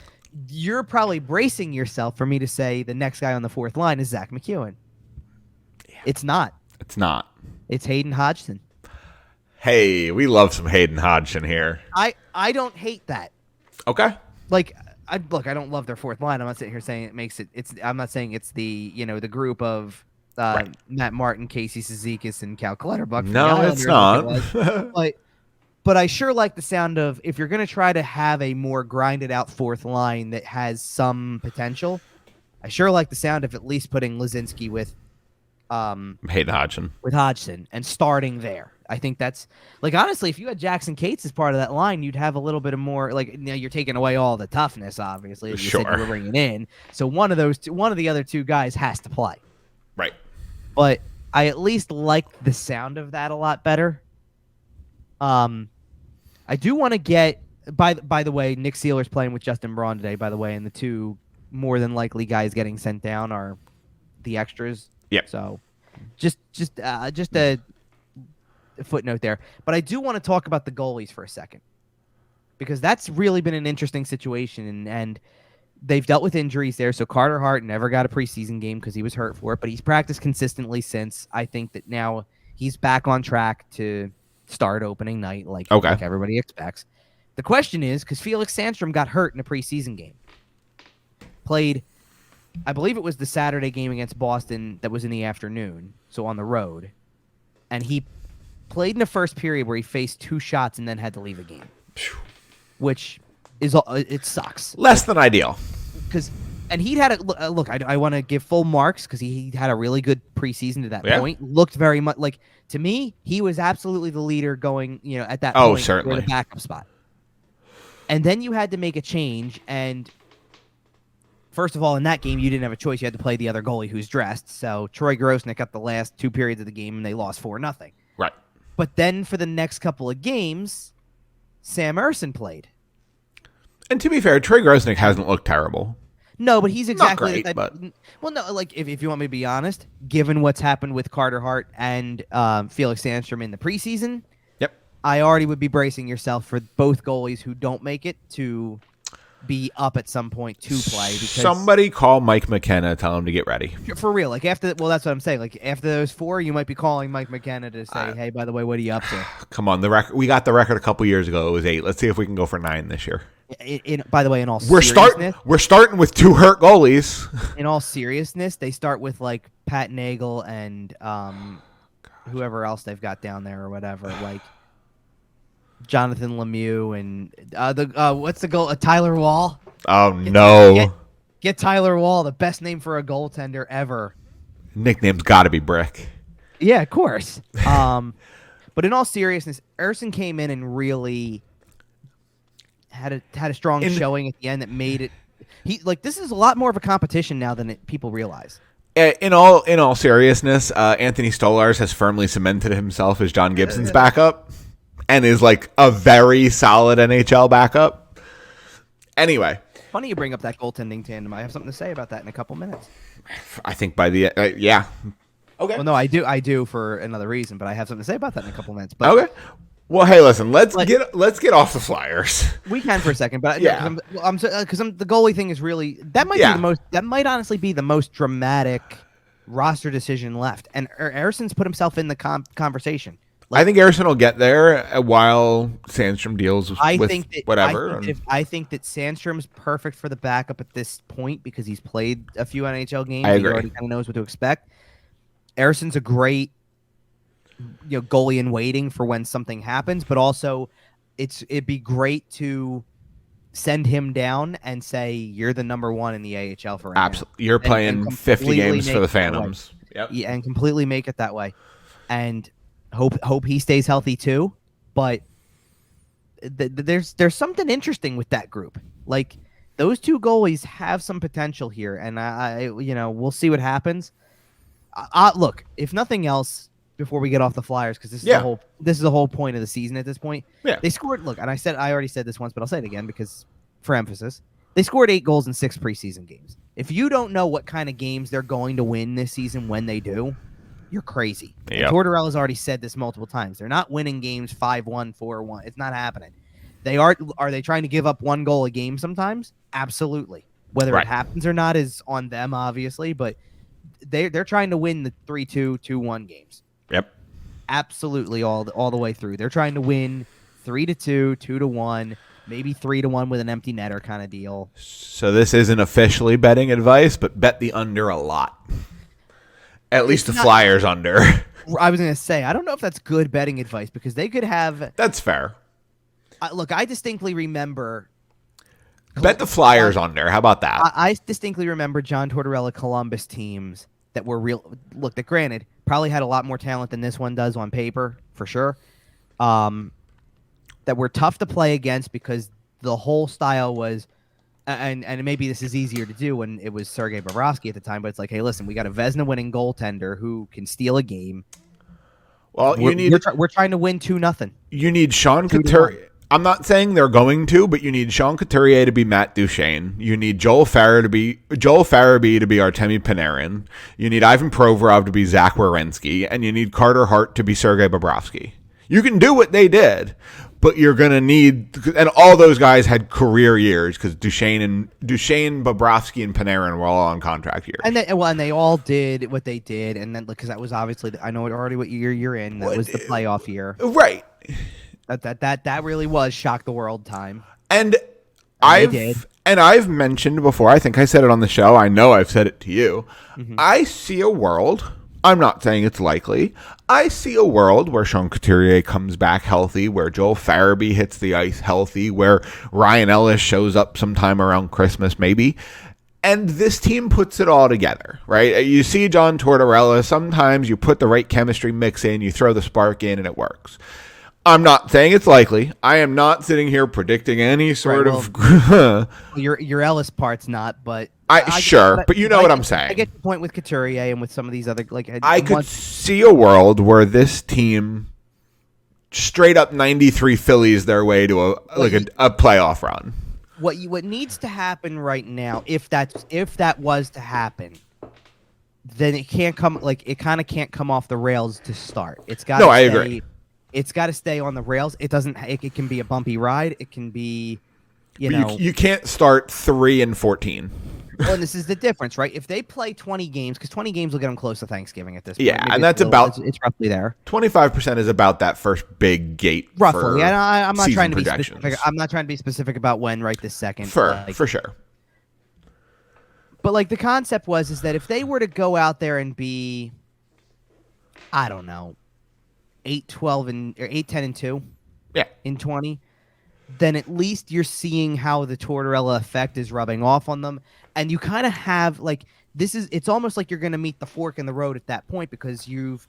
you're probably bracing yourself for me to say the next guy on the fourth line is Zach McEwen. Yeah. It's not. It's Hayden Hodgson. Hey, we love some Hayden Hodgson here. I don't hate that. Okay. Like, I don't love their fourth line. I'm not sitting here saying it makes it. I'm not saying it's the the group of Matt Martin, Casey Cizikas, and Cal Clutterbuck. No, it's not. But I sure like the sound of, if you're going to try to have a more grinded out fourth line that has some potential, I sure like the sound of at least putting Lazinski with Hayden Hodgson. With Hodgson and starting there. I think that's, like, honestly, if you had Jackson Cates as part of that line, you'd have a little bit of more, like, you're taking away all the toughness, obviously, as you said you were bringing in. So one of the other two guys has to play. Right. But I at least like the sound of that a lot better. I do want to get by the way, Nick Sealer's playing with Justin Braun today, by the way, and the two more than likely guys getting sent down are the extras. Yep. So just a footnote there. But I do want to talk about the goalies for a second, because that's really been an interesting situation, and they've dealt with injuries there. So Carter Hart never got a preseason game because he was hurt for it, but he's practiced consistently since. I think that now he's back on track to start opening night like everybody expects. The question is, because Felix Sandstrom got hurt in a preseason game. Played, I believe it was the Saturday game against Boston that was in the afternoon, so on the road. And he played in the first period where he faced 2 shots and then had to leave a game. Which is, it sucks. Less than ideal. And he'd had a look. I want to give full marks because he had a really good preseason to that point. Looked very much like, to me, he was absolutely the leader going, at that point. Certainly. The backup spot. And then you had to make a change. And first of all, in that game, you didn't have a choice. You had to play the other goalie who's dressed. So Troy Grosnick got the last 2 periods of the game, and they lost 4-0. Right. But then for the next couple of games, Sam Ersson played. And to be fair, Troy Grosnick hasn't looked terrible. No, but he's exactly not great, but... Well, no, like if you want me to be honest, given what's happened with Carter Hart and Felix Sandstrom in the preseason, I already would be bracing yourself for both goalies who don't make it to be up at some point to play. Because somebody call Mike McKenna, tell him to get ready. For real, like that's what I'm saying. Like after those 4, you might be calling Mike McKenna to say, "Hey, by the way, what are you up to?" Come on, the record. We got the record a couple years ago. It was 8. Let's see if we can go for 9 this year. By the way, in all seriousness, we're starting with 2 hurt goalies. In all seriousness, they start with like Pat Nagel and whoever else they've got down there or whatever, like Jonathan Lemieux and what's the goal? Tyler Wall. Oh no! Get Tyler Wall, the best name for a goaltender ever. Nickname's got to be Brick. Yeah, of course. But in all seriousness, Ersson came in and really had a strong showing at the end that made it. This is a lot more of a competition now than people realize. In all seriousness, Anthony Stolarz has firmly cemented himself as John Gibson's backup, and is like a very solid NHL backup. Anyway, funny you bring up that goaltending tandem. I have something to say about that in a couple minutes. I think by the yeah. Okay. Well, no, I do for another reason, but I have something to say about that in a couple minutes. But okay. Well, hey, listen. Let's get off the Flyers. We can for a second, but yeah, because the goalie thing is really that might be the most. That might honestly be the most dramatic roster decision left, and Ersson's put himself in the conversation. I think Ersson will get there while Sandstrom deals with whatever. I think that Sandstrom's perfect for the backup at this point because he's played a few NHL games. I agree. He already kind of knows what to expect. Ersson's a great goalie in waiting for when something happens, but also it'd be great to send him down and say you're the number 1 in the AHL for right absolutely. You're playing 50 games for the Phantoms. Yep. Yeah, and completely make it that way. And hope he stays healthy too, but there's something interesting with that group. Like those 2 goalies have some potential here, and I we'll see what happens. Look, if nothing else, before we get off the Flyers, because this is the whole point of the season at this point. Yeah, they scored. Look, and I already said this once, but I'll say it again because for emphasis, they scored 8 goals in 6 preseason games. If you don't know what kind of games they're going to win this season when they do, you're crazy. Yep. Tortorella's already said this multiple times. They're not winning games 5-1, 4-1. It's not happening. Are they trying to give up 1 goal a game sometimes? Absolutely. Whether it happens or not is on them, obviously, but they're trying to win the 3-2, 2-1 games. Yep. Absolutely all the way through. They're trying to win 3-2, 2-1, maybe 3-1 with an empty netter kind of deal. So this isn't officially betting advice, but bet the under a lot. At least the Flyers under. I was going to say, I don't know if that's good betting advice because they could have... That's fair. Look, I distinctly remember... Bet the Flyers under. How about that? I distinctly remember John Tortorella Columbus teams that were real... Look, that granted, probably had a lot more talent than this one does on paper, for sure. That were tough to play against because the whole style was... And maybe this is easier to do when it was Sergei Bobrovsky at the time, but it's like, hey, listen, we got a Vezina winning goaltender who can steal a game. Well, we're trying to win 2-0. You need Sean 2-1. Couturier. I'm not saying they're going to, but you need Sean Couturier to be Matt Duchene. You need Joel Farabee to be Artemi Panarin. You need Ivan Provorov to be Zach Werenski, and you need Carter Hart to be Sergei Bobrovsky. You can do what they did, but you're going to need, and all those guys had career years because Duchene, Bobrovsky, and Panarin were all on contract years. And they all did what they did, and then because that was obviously, I know already what year you're in. That was the playoff year, right? That really was shock the world time. And I've mentioned before, I think I said it on the show, I know I've said it to you. Mm-hmm. I see a world, I'm not saying it's likely, I see a world where Sean Couturier comes back healthy, where Joel Farabee hits the ice healthy, where Ryan Ellis shows up sometime around Christmas maybe, and this team puts it all together, right? You see John Tortorella, sometimes you put the right chemistry mix in, you throw the spark in, and it works. I'm not saying it's likely. I am not sitting here predicting any sort of. your Ellis part's not, but but you know what I'm saying. I get the point with Couturier and with some of these other I could see a world where this team straight up 93 Phillies their way to a playoff run. What needs to happen right now, if that was to happen, then it can't come it kind of can't come off the rails to start. It's got I agree. It's got to stay on the rails. It doesn't. It can be a bumpy ride. It can be, you can't start 3-14. Well, and this is the difference, right? If they play 20 games, because 20 games will get them close to Thanksgiving at this point. Yeah, and that's it's roughly there. 25% is about that first big gate. Roughly, and I'm not trying to be specific. I'm not trying to be specific about when right this second. For sure. But the concept is that if they were to go out there and be, I don't know, 8-10-2, in 20, then at least you're seeing how the Tortorella effect is rubbing off on them, and you kind of have it's almost like you're going to meet the fork in the road at that point because you've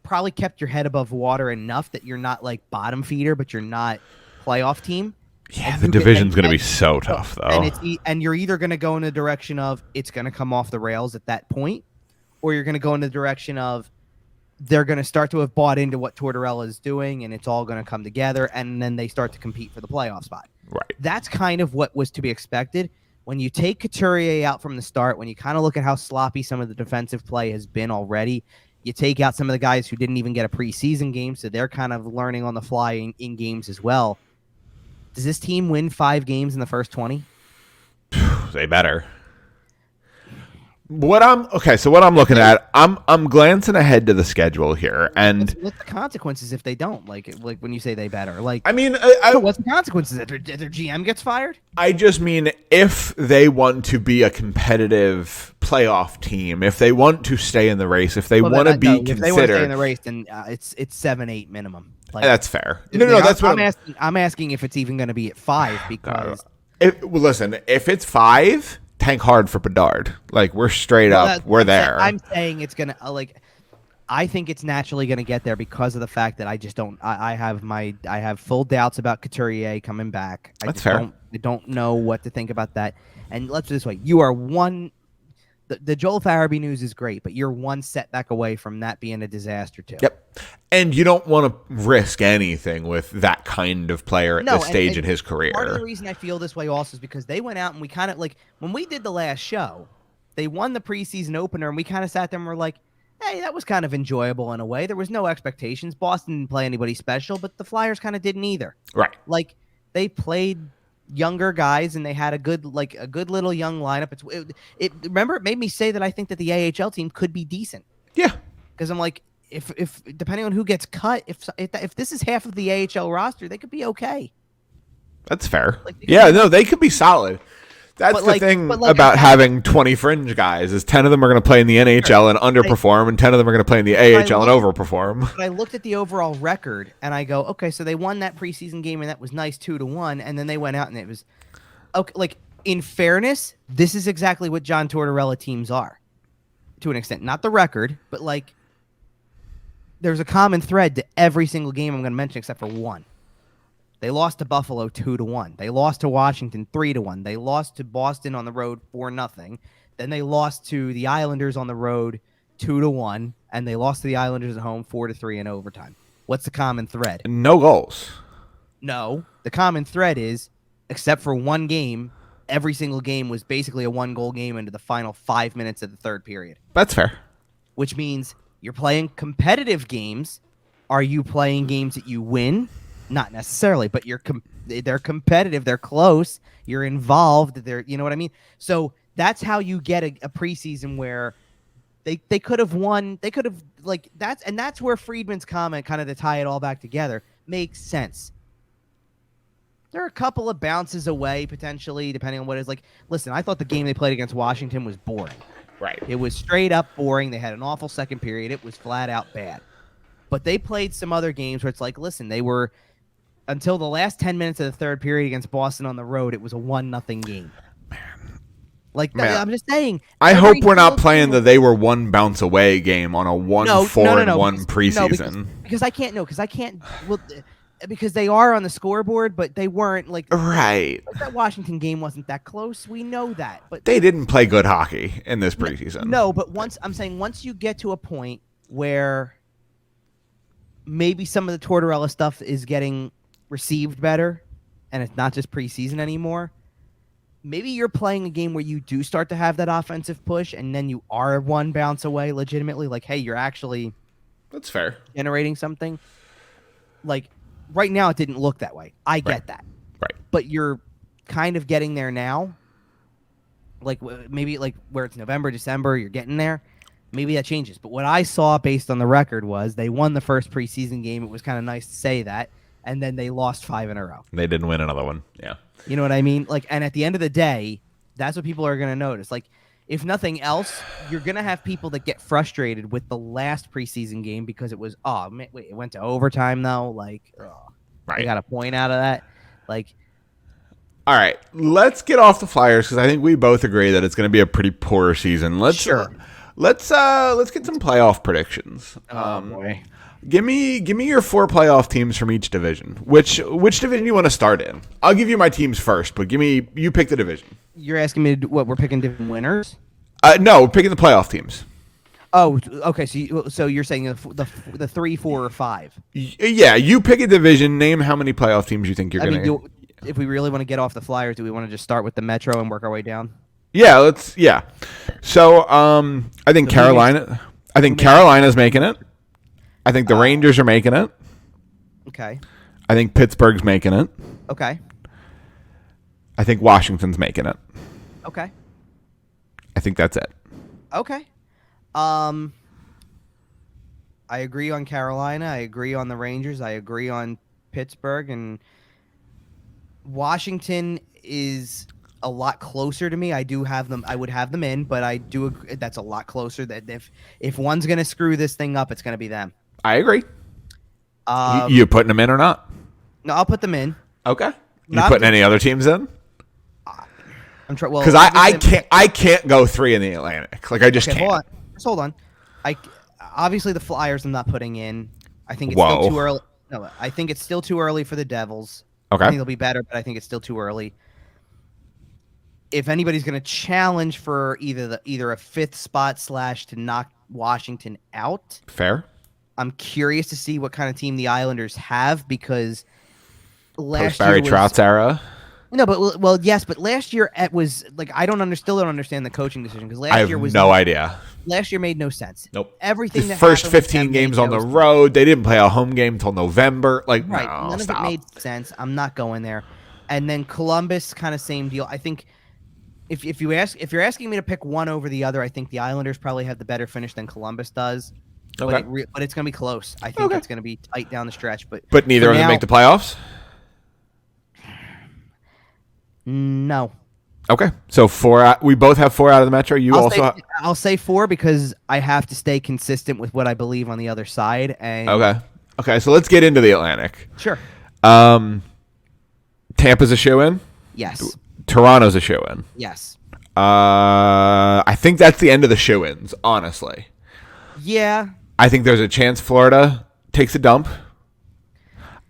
probably kept your head above water enough that you're not bottom feeder, but you're not playoff team. Yeah, the division's going to be so tough though, and you're either going to go in the direction of it's going to come off the rails at that point, or you're going to go in the direction of they're going to start to have bought into what Tortorella is doing, and it's all going to come together, and then they start to compete for the playoff spot. Right. That's kind of what was to be expected. When you take Couturier out from the start, when you kind of look at how sloppy some of the defensive play has been already, you take out some of the guys who didn't even get a preseason game, so they're kind of learning on the fly in games as well. Does this team win 5 games in the first 20? They better. What I'm looking at, I'm glancing ahead to the schedule here, and what's the consequences if they don't? Like when you say they better, what's the consequences if their GM gets fired? I just mean if they want to be a competitive playoff team, if they want to stay in the race, if they want to be considered, if they want to stay in the race, then it's 7-8 minimum. That's fair. No, that's what I'm asking if it's even going to be at 5 because listen, if it's 5. Tank hard for Bedard. We're straight up. We're there. I'm saying it's gonna I think it's naturally gonna get there because of the fact that I just don't. I have full doubts about Couturier coming back. That's fair. I don't know what to think about that. And let's put it this way: you are one. The Joel Farabee news is great, but you're one setback away from that being a disaster too. Yep. And you don't want to risk anything with that kind of player at this stage in his career. Part of the reason I feel this way also is because they went out and we kind of when we did the last show, they won the preseason opener and we kind of sat there and were like, hey, that was kind of enjoyable in a way. There was no expectations. Boston didn't play anybody special, but the Flyers kind of didn't either. Right. They played younger guys and they had a good little young lineup. Remember, it made me say that I think that the AHL team could be decent. Yeah. Because I'm like, if depending on who gets cut, if this is half of the AHL roster, they could be okay. That's fair. They could be solid. That's the thing about having 20 fringe guys is 10 of them are going to play in the NHL and underperform, and 10 of them are going to play in the AHL and overperform. But I looked at the overall record, and I go, okay, so they won that preseason game, and that was nice 2-1, and then they went out, and it was okay. In fairness, this is exactly what John Tortorella teams are, to an extent. Not the record, but there's a common thread to every single game I'm going to mention except for one. They lost to Buffalo 2-1. They lost to Washington 3-1. They lost to Boston on the road 4-0. Then they lost to the Islanders on the road 2-1, and they lost to the Islanders at home 4-3 in overtime. What's the common thread? No goals. No, the common thread is, except for one game, every single game was basically a 1-goal game into the final 5 minutes of the third period. That's fair. Which means you're playing competitive games. Are you playing games that you win? Not necessarily, but they're competitive. They're close. You're involved. You know what I mean? So that's how you get a preseason where they could have won. They could have that's where Friedman's comment, kind of to tie it all back together, makes sense. They're a couple of bounces away, potentially, depending on what it is. Like, listen, I thought the game they played against Washington was boring. Right. It was straight up boring. They had an awful second period. It was flat out bad. But they played some other games where it's like, listen, they were, until the last 10 minutes of the third period against Boston on the road, it was a 1-0 game. Like, I'm just saying. I hope we're not playing the they were one bounce away game on a 1-4-1 preseason. Because I can't. Well, because they are on the scoreboard, but they weren't right. That Washington game wasn't that close. We know that, but they didn't play good hockey in this preseason. No, but once you get to a point where maybe some of the Tortorella stuff is getting received better, and it's not just preseason anymore. Maybe you're playing a game where you do start to have that offensive push, and then you are one bounce away legitimately. Like, hey, you're actually that's fair generating something. Like, right now, it didn't look that way. I get that. Right. But you're kind of getting there now. Like, maybe like where it's November, December, you're getting there. Maybe that changes. But what I saw based on the record was they won the first preseason game. It was kind of nice to say that. And then they lost 5 in a row. They didn't win another one. Yeah. You know what I mean? Like, and at the end of the day, that's what people are going to notice. Like, if nothing else, you're going to have people that get frustrated with the last preseason game because it was, wait, it went to overtime though. Like, right. I got a point out of that. Like, all right, let's get off the Flyers because I think we both agree that it's going to be a pretty poor season. Let's get some playoff predictions. Oh boy. Give me your 4 playoff teams from each division. Which division you want to start in? I'll give you my teams first, but you pick the division. You're asking me what we're picking different winners? No, picking the playoff teams. Oh, okay. So you're saying the 3, 4, or 5? Yeah, you pick a division. Name how many playoff teams you think you're going to. If we really want to get off the Flyers, do we want to just start with the Metro and work our way down? Yeah, Yeah. So I think Carolina. I think Carolina's making it. I think the Rangers are making it. Okay. I think Pittsburgh's making it. Okay. I think Washington's making it. Okay. I think that's it. Okay. I agree on Carolina. I agree on the Rangers. I agree on Pittsburgh, and Washington is a lot closer to me. I do have them. I would have them in, but I do agree that's a lot closer. That if one's going to screw this thing up, it's going to be them. I agree. You putting them in or not? No, I'll put them in. Okay. You putting any other teams in? I'm trying. Well, because I can't go 3 in the Atlantic. Like I just can't. Hold on. Obviously the Flyers I'm not putting in. I think it's still too early. No, I think it's still too early for the Devils. Okay. I think they'll be better, but I think it's still too early. If anybody's going to challenge for either a 5th spot / to knock Washington out, fair. I'm curious to see what kind of team the Islanders have because last Barry year was Trout's era. No, but yes, but last year it was like still don't understand the coaching decision because last year was no idea. Last year made no sense. Nope. Everything the first 15 games on the road, they didn't play a home game until November. Like right, no, none stop. of it made sense. I'm not going there. And then Columbus, kind of same deal. I think if you're asking me to pick one over the other, I think the Islanders probably have the better finish than Columbus does. Okay. But it's going to be close. I think it's going to be tight down the stretch. But neither of them make the playoffs? No. Okay. So we both have 4 out of the Metro. I'll say 4 because I have to stay consistent with what I believe on the other side. And Okay. So let's get into the Atlantic. Sure. Tampa's a shoe-in? Yes. Toronto's a shoe-in? Yes. I think that's the end of the shoe-ins, honestly. Yeah. I think there's a chance Florida takes a dump.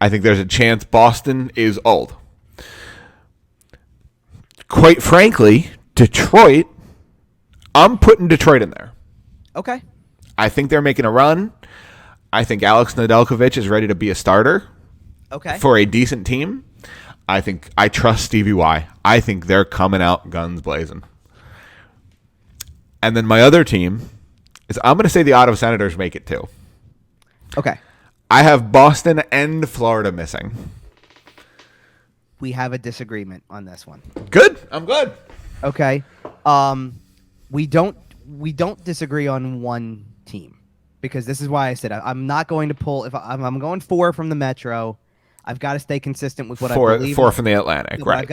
I think there's a chance Boston is old. Quite frankly, Detroit, I'm putting Detroit in there. Okay. I think they're making a run. I think Alex Nedeljkovic is ready to be a starter for a decent team. I trust Stevie Y. I think they're coming out guns blazing. And then my other team is I'm going to say the Ottawa Senators make it too. Okay. I have Boston and Florida missing. We have a disagreement on this one. Good. I'm good. Okay. We don't disagree on one team because this is why I said I'm not going to pull. If I'm going 4 from the Metro, I've got to stay consistent with what I believe. 4 from the Atlantic, right?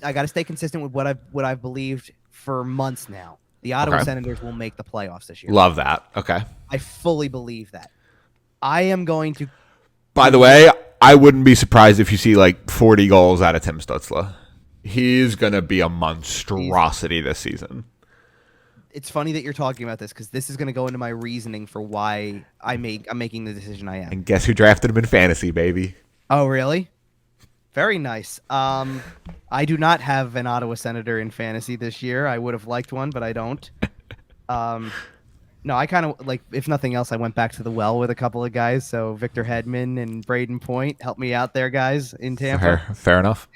I got to stay consistent with what I've believed for months now. The Ottawa Senators will make the playoffs this year. Love that. Okay. I fully believe that. I am going to. By the way, I wouldn't be surprised if you see like 40 goals out of Tim Stützle. He's going to be a monstrosity this season. It's funny that you're talking about this because this is going to go into my reasoning for why I'm making the decision I am. And guess who drafted him in fantasy, baby? Oh, really? Very nice. I do not have an Ottawa Senator in fantasy this year. I would have liked one, but I don't. No, I kind of like, if nothing else, I went back to the well with a couple of guys. So Victor Hedman and Braden Point helped me out there, guys, in Tampa. Fair enough.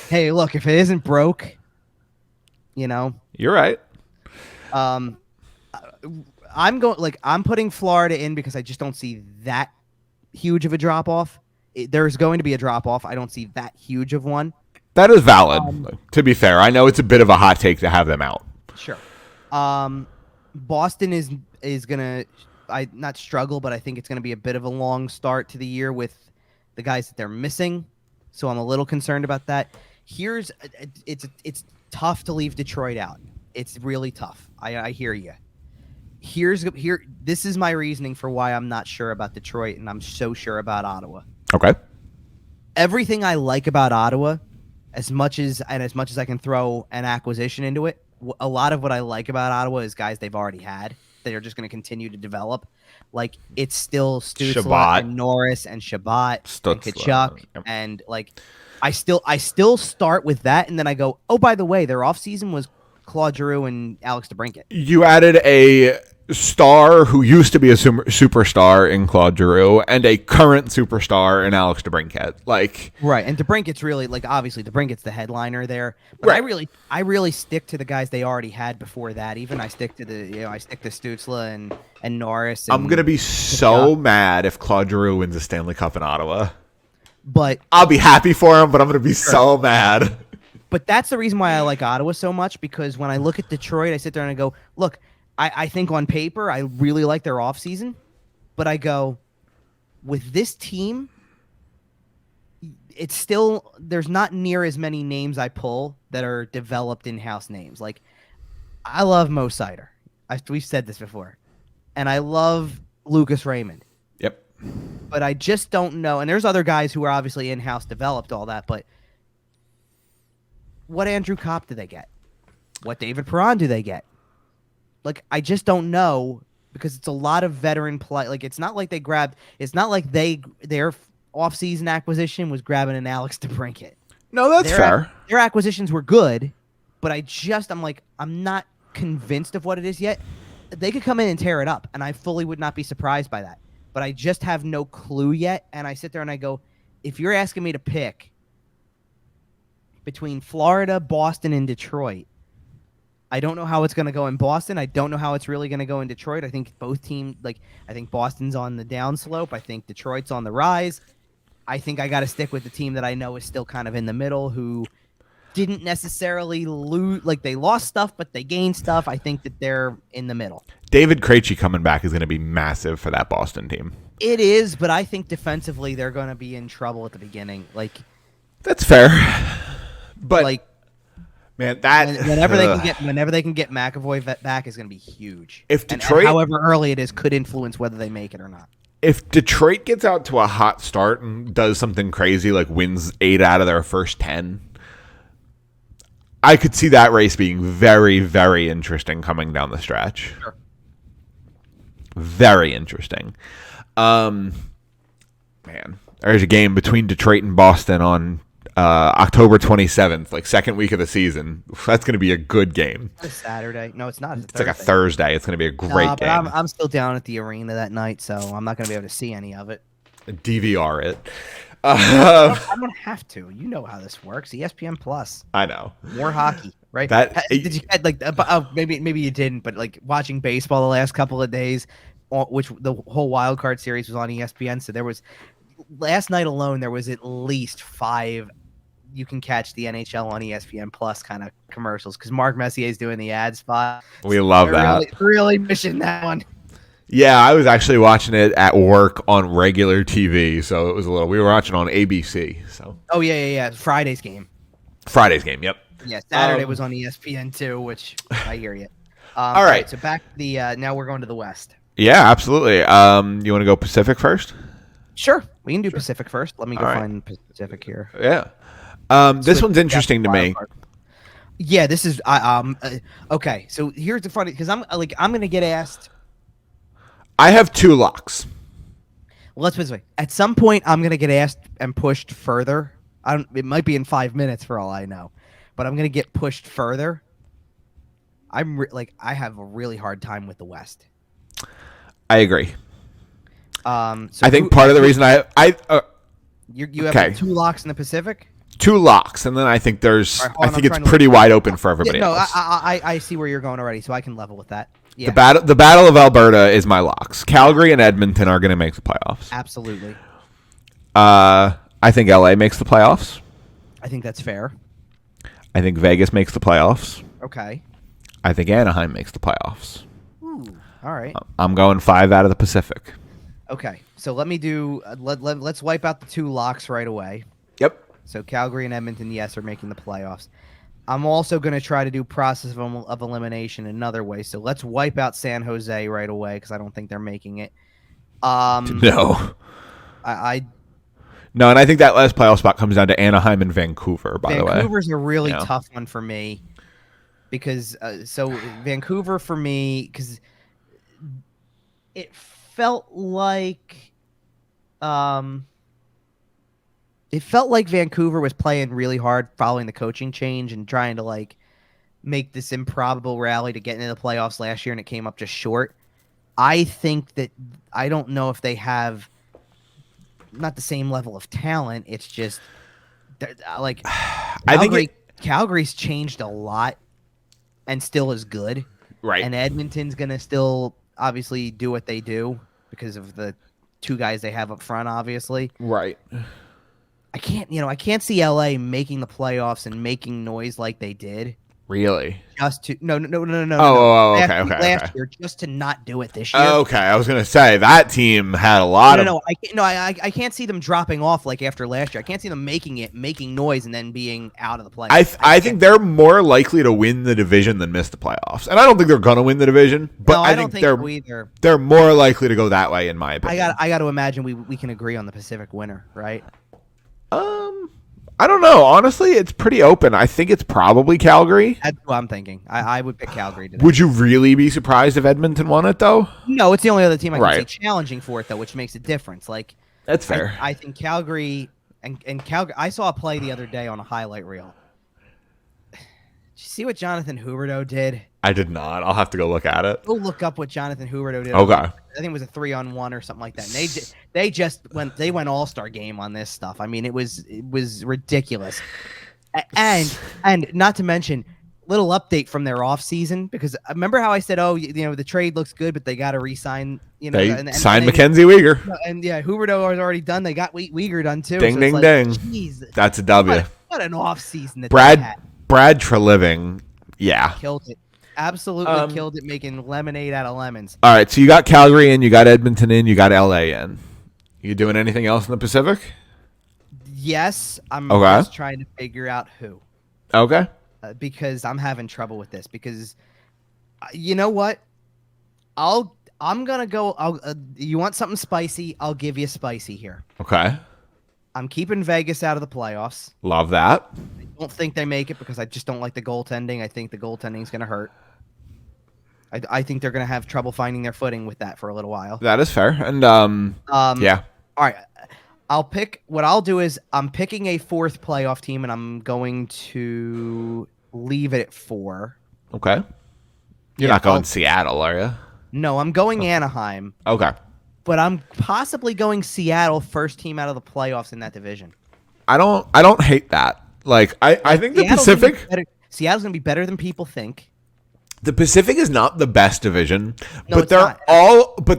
Hey, look, if it isn't broke, You're right. I'm putting Florida in because I just don't see that huge of a drop off. There's going to be a drop off. I don't see that huge of one. That is valid. To be fair, I know it's a bit of a hot take to have them out. Sure. Boston is gonna not struggle, but I think it's gonna be a bit of a long start to the year with the guys that they're missing. So I'm a little concerned about that. It's tough to leave Detroit out. It's really tough. I hear you. This is my reasoning for why I'm not sure about Detroit and I'm so sure about Ottawa. Okay. Everything I like about Ottawa, as much as I can throw an acquisition into it, a lot of what I like about Ottawa is guys they've already had that are just going to continue to develop. Like it's still Stützle and Norris and Shabbat and Kachuk, and like I still start with that, and then I go, oh, by the way, their offseason was Claude Giroux and Alex DeBrincat. You added a star who used to be a superstar in Claude Giroux and a current superstar in Alex DeBrincat. Right, and DeBrincat's really obviously DeBrincat's the headliner there. But right. I really stick to the guys they already had before that. Even I stick to Stützle and Norris. I'm gonna be so mad if Claude Giroux wins the Stanley Cup in Ottawa. But I'll be happy for him, but I'm gonna be so mad. But that's the reason why I like Ottawa so much, because when I look at Detroit, I sit there and I go, look, I think on paper, I really like their offseason, but I go, with this team, it's still, there's not near as many names I pull that are developed in-house names. Like, I love Mo Sider. We've said this before. And I love Lucas Raymond. Yep. But I just don't know. And there's other guys who are obviously in-house developed, all that, but what Andrew Kopp do they get? What David Perron do they get? Like, I just don't know, because it's a lot of veteran play. Like, it's not like their offseason acquisition was grabbing an Alex DeBrincat. No, that's fair. Their acquisitions were good, but I'm not convinced of what it is yet. They could come in and tear it up, and I fully would not be surprised by that. But I just have no clue yet, and I sit there and I go, if you're asking me to pick between Florida, Boston, and Detroit, I don't know how it's going to go in Boston. I don't know how it's really going to go in Detroit. I think both teams, I think Boston's on the downslope. I think Detroit's on the rise. I think I got to stick with the team that I know is still kind of in the middle, who didn't necessarily lose. Like, they lost stuff, but they gained stuff. I think that they're in the middle. David Krejci coming back is going to be massive for that Boston team. It is, but I think defensively they're going to be in trouble at the beginning. That's fair. But man, whenever they can get McAvoy back is going to be huge. If Detroit, and however early it is, could influence whether they make it or not. If Detroit gets out to a hot start and does something crazy, like wins 8 out of their first 10, I could see that race being very, very interesting coming down the stretch. Sure. Very interesting. Man, there's a game between Detroit and Boston on October 27th, like second week of the season. That's going to be a good game. It's Saturday. No, it's not. It's like a Thursday. It's going to be a great but game. I'm still down at the arena that night, so I'm not going to be able to see any of it. DVR it. I don't have to. You know how this works. ESPN Plus. I know. More hockey, right? Did you like maybe you didn't, but like watching baseball the last couple of days, which the whole wild card series was on ESPN. So there was last night alone there was at least 5 you can catch the NHL on ESPN Plus kind of commercials because Mark Messier is doing the ad spot. We love that. Really missing that one. Yeah, I was actually watching it at work on regular TV, so it was a little. We were watching on ABC. So. Oh yeah. Friday's game. Yep. Yeah, Saturday was on ESPN too, which I hear you. All right, so back to the. Now we're going to the West. Yeah, absolutely. You want to go Pacific first? Sure, we can do Pacific first. Let me go find Pacific here. Yeah. This one's interesting to me. Yeah, this is. Okay, so here's the funny because I'm going to get asked. I have 2 locks. Well, let's put it this way. At some point, I'm going to get asked and pushed further. It might be in 5 minutes for all I know, but I'm going to get pushed further. I have a really hard time with the West. I agree. So I think part of the reason you have 2 locks in the Pacific. 2 locks, and then I think there's. Right, I think it's pretty wide open for everybody else. I see where you're going already, so I can level with that. Yeah. The battle of Alberta is my locks. Calgary and Edmonton are going to make the playoffs. Absolutely. I think LA makes the playoffs. I think that's fair. I think Vegas makes the playoffs. Okay. I think Anaheim makes the playoffs. Ooh, all right. I'm going 5 out of the Pacific. Okay, so let me do. Let's wipe out the 2 locks right away. Yep. So Calgary and Edmonton, yes, are making the playoffs. I'm also going to try to do process of elimination another way. So let's wipe out San Jose right away because I don't think they're making it. No. No, and I think that last playoff spot comes down to Anaheim and Vancouver, by the way. Vancouver's a really tough one for me because Vancouver for me because it felt like Vancouver was playing really hard following the coaching change and trying to make this improbable rally to get into the playoffs last year, and it came up just short. I think that I don't know if they have not the same level of talent. It's just Calgary's changed a lot and still is good. Right. And Edmonton's going to still obviously do what they do because of the 2 guys they have up front, obviously. Right. I can't see LA making the playoffs and making noise like they did. Really? Just to no. Okay. Last year, just to not do it this year. Okay, I was gonna say that team had a lot of. I can't see them dropping off like after last year. I can't see them making noise and then being out of the playoffs. I think they're more likely to win the division than miss the playoffs, and I don't think they're gonna win the division. But no, I don't think so either. They're more likely to go that way, in my opinion. I got to imagine we can agree on the Pacific winner, right? I don't know. Honestly, it's pretty open. I think it's probably Calgary. That's what I'm thinking. I would pick Calgary today. Would you really be surprised if Edmonton won it, though? No, it's the only other team I can see challenging for it, though, which makes a difference. That's fair. I think Calgary and Calgary. I saw a play the other day on a highlight reel. Did you see what Jonathan Huberdeau did? I did not. I'll have to go look at it. Go look up what Jonathan Huberdeau did. Okay. I think it was a 3-on-1 or something like that. And they went all-star game on this stuff. I mean, it was ridiculous. And not to mention, little update from their offseason, because remember how I said, the trade looks good, but they got to re-sign. They signed Mackenzie Weegar. And Huberdeau was already done. They got Weegar done too. Ding, ding, ding. Geez, that's a W. What an offseason that Brad Treliving, yeah. Killed it. Absolutely killed it, making lemonade out of lemons. All right, so you got Calgary in, you got Edmonton in, you got LA in. You doing anything else in the Pacific? Yes, I'm just trying to figure out who. Okay. Because I'm having trouble with this. Because you know what? I'm gonna go. You want something spicy? I'll give you spicy here. Okay. I'm keeping Vegas out of the playoffs. Love that. I don't think they make it because I just don't like the goaltending. I think the goaltending is going to hurt. I think they're going to have trouble finding their footing with that for a little while. That is fair. And yeah. All right. What I'll do is I'm picking a fourth playoff team, and I'm going to leave it at 4. Okay. You're not going Seattle, are you? No, I'm going Anaheim. Okay. But I'm possibly going Seattle, first team out of the playoffs in that division. I don't hate that. Like I think the Pacific. Seattle's gonna be better than people think. The Pacific is not the best division, No, but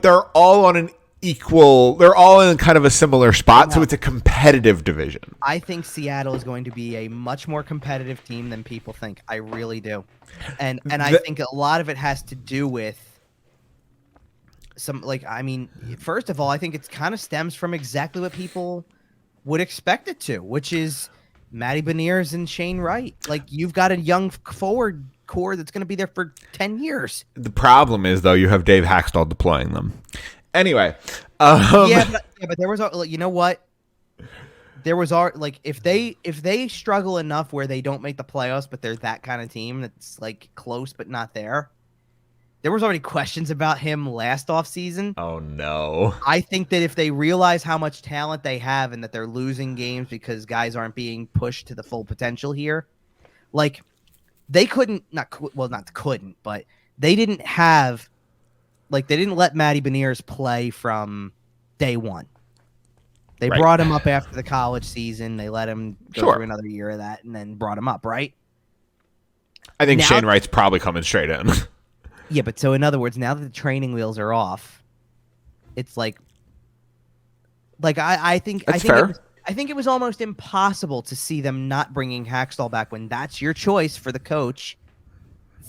they're all on an equal. They're all in kind of a similar spot, so it's a competitive division. I think Seattle is going to be a much more competitive team than people think. I really do, and I think a lot of it has to do with first of all, I think it kind of stems from exactly what people would expect it to, which is Matty Beniers and Shane Wright. Like, you've got a young forward core that's going to be there for 10 years. The problem is, though, you have Dave Haxtell deploying them. Anyway. But there was, you know what? There was, if they struggle enough where they don't make the playoffs, but they're that kind of team that's, like, close but not there. There was already questions about him last offseason. Oh, no. I think that if they realize how much talent they have and that they're losing games because guys aren't being pushed to the full potential here, like, they but they didn't have, like, they didn't let Matty Beniers play from day one. They brought him up after the college season. They let him go through another year of that and then brought him up, right? I think Shane Wright's probably coming straight in. Yeah, but so in other words, now that the training wheels are off, it's I think it was almost impossible to see them not bringing Haxtell back when that's your choice for the coach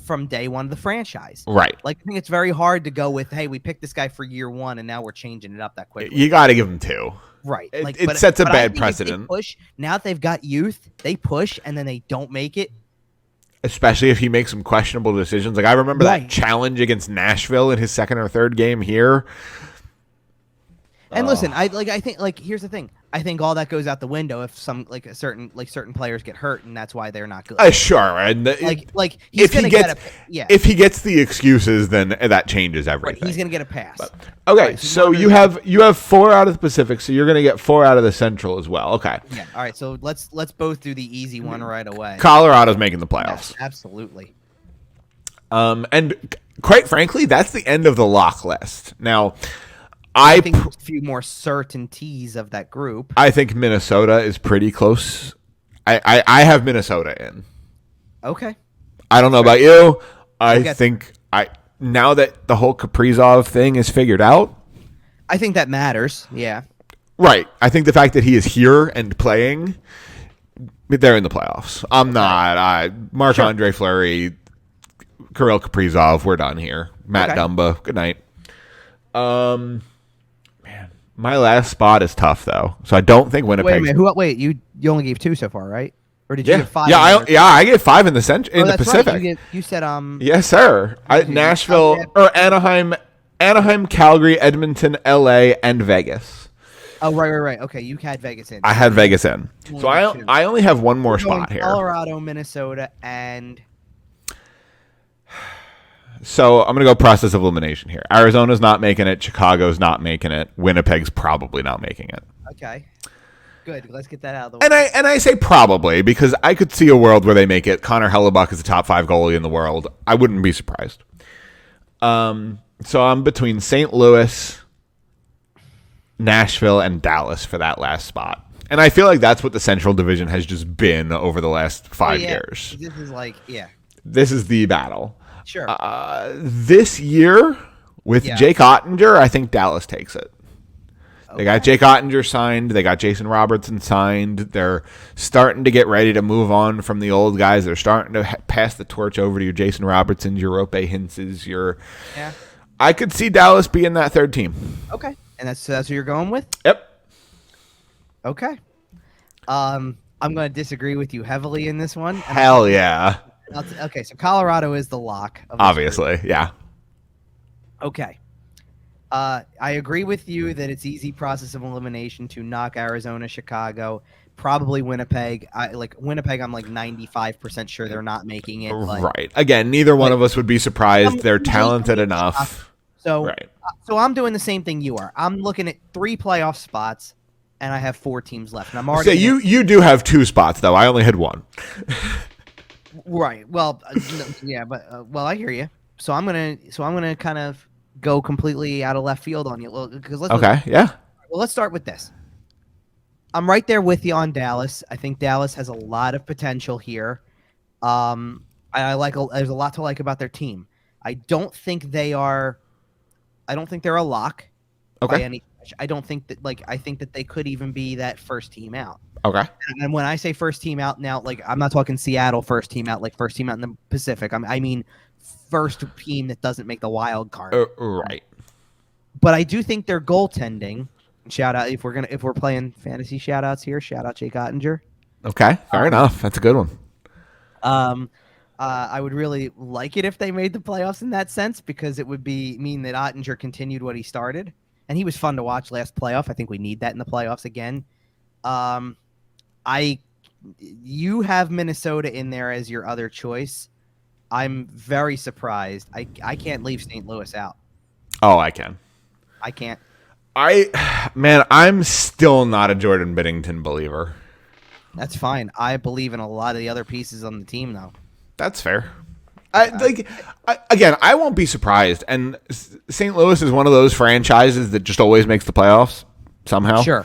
from day one of the franchise. Right. Like, I think it's very hard to go with, hey, we picked this guy for year 1 and now we're changing it up that quickly. You got to give him 2. Right. It sets a bad precedent. Now that they've got youth, they push and then they don't make it. Especially if he makes some questionable decisions. Like, I remember that challenge against Nashville in his second or third game here. And listen, I think here's the thing. I think all that goes out the window if certain players get hurt, and that's why they're not good. Sure, and he's gonna get if he gets the excuses, then that changes everything. Right, he's gonna get a pass. Okay, so you have 4 out of the Pacific, so you're gonna get 4 out of the Central as well. Okay. Yeah. All right. So let's both do the easy one right away. Colorado's making the playoffs. Yes, absolutely. And quite frankly, that's the end of the lock list. Now, I think there's a few more certainties of that group. I think Minnesota is pretty close. I have Minnesota in. Okay. I don't know about you. I think now that the whole Kaprizov thing is figured out, I think that matters. Yeah. Right. I think the fact that he is here and playing, they're in the playoffs. I'm not. Marc-Andre Fleury, Kirill Kaprizov, we're done here. Matt Dumba, good night. Man, my last spot is tough though, so I don't think Winnipeg. Wait a minute. Wait, you only gave 2 so far, right? Or did you get 5? I gave 5 in the the Pacific. Right. You said Yes, sir. Nashville or Anaheim, Calgary, Edmonton, LA, and Vegas. Oh, right. Okay, you had Vegas in. I had Vegas in. So I only have one more spot here. Colorado, Minnesota, and... So I'm going to go process of elimination here. Arizona's not making it. Chicago's not making it. Winnipeg's probably not making it. Okay. Good. Let's get that out of the way. And I say probably because I could see a world where they make it. Connor Hellebuck is the top 5 goalie in the world. I wouldn't be surprised. So I'm between St. Louis, Nashville, and Dallas for that last spot. And I feel like that's what the Central Division has just been over the last 5 years. This is This is the battle. Sure. This year, with Jake Ottinger, I think Dallas takes it. Okay. They got Jake Ottinger signed. They got Jason Robertson signed. They're starting to get ready to move on from the old guys. They're starting to pass the torch over to your Jason Robertsons, your Rope Hintzes, Yeah. I could see Dallas being that third team. Okay. And that's who you're going with? Yep. Okay. I'm going to disagree with you heavily in this one. Hell yeah. Okay, so Colorado is the lock. Obviously, yeah. Okay. I agree with you that it's easy process of elimination to knock Arizona, Chicago, probably Winnipeg. Winnipeg, I'm like 95% sure they're not making it. Right. Again, neither one of us would be surprised. They're talented enough. So I'm doing the same thing you are. I'm looking at 3 playoff spots. and I have 4 teams left. And I'm So already you do have 2 spots though. I only had 1. right. Well, yeah, but well, I hear you. So I'm gonna kind of go completely out of left field on you. Well, because let's start with this. I'm right there with you on Dallas. I think Dallas has a lot of potential here. I like. There's a lot to like about their team. I don't think they're a lock by any stretch. I don't think that I think that they could even be that first team out. Okay. And when I say first team out now, I'm not talking Seattle first team out, like first team out in the Pacific. I mean first team that doesn't make the wild card. Right. But I do think their goaltending. Shout out if we're playing fantasy shout outs here. Shout out Jake Ottinger. Okay. Fair enough. That's a good one. I would really like it if they made the playoffs in that sense, because it would mean that Ottinger continued what he started, and he was fun to watch last playoff. I think we need that in the playoffs again. You have Minnesota in there as your other choice. I'm very surprised. I can't leave St. Louis out. Oh, I can. I can't. I'm still not a Jordan Binnington believer. That's fine. I believe in a lot of the other pieces on the team, though. That's fair. I won't be surprised. And St. Louis is one of those franchises that just always makes the playoffs somehow. Sure.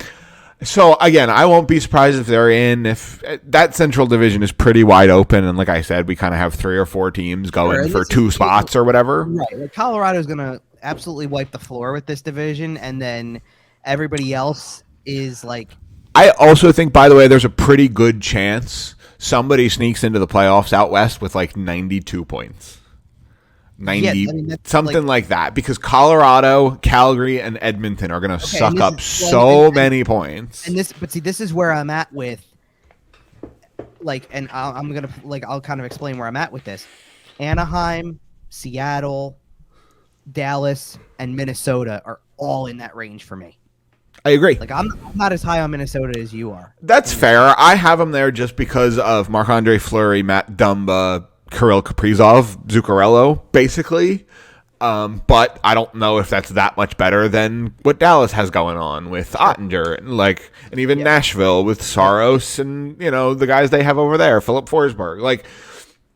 So, again, I won't be surprised if they're in. If that Central Division is pretty wide open, and like I said, we kind of have 3 or 4 teams going for 2 spots or whatever. Right. Like Colorado's going to absolutely wipe the floor with this division, and then everybody else is like... I also think, by the way, there's a pretty good chance somebody sneaks into the playoffs out west with 92 points. 90, something like that, because Colorado, Calgary, and Edmonton are going to suck up so many points. And this is where I'm at with, and I'll kind of explain where I'm at with this. Anaheim, Seattle, Dallas, and Minnesota are all in that range for me. I agree. I'm not as high on Minnesota as you are. That's fair. I have them there just because of Marc-Andre Fleury, Matt Dumba, Kirill Kaprizov, Zuccarello, basically. But I don't know if that's that much better than what Dallas has going on with Ottinger and even Nashville with Saros and the guys they have over there, Philip Forsberg.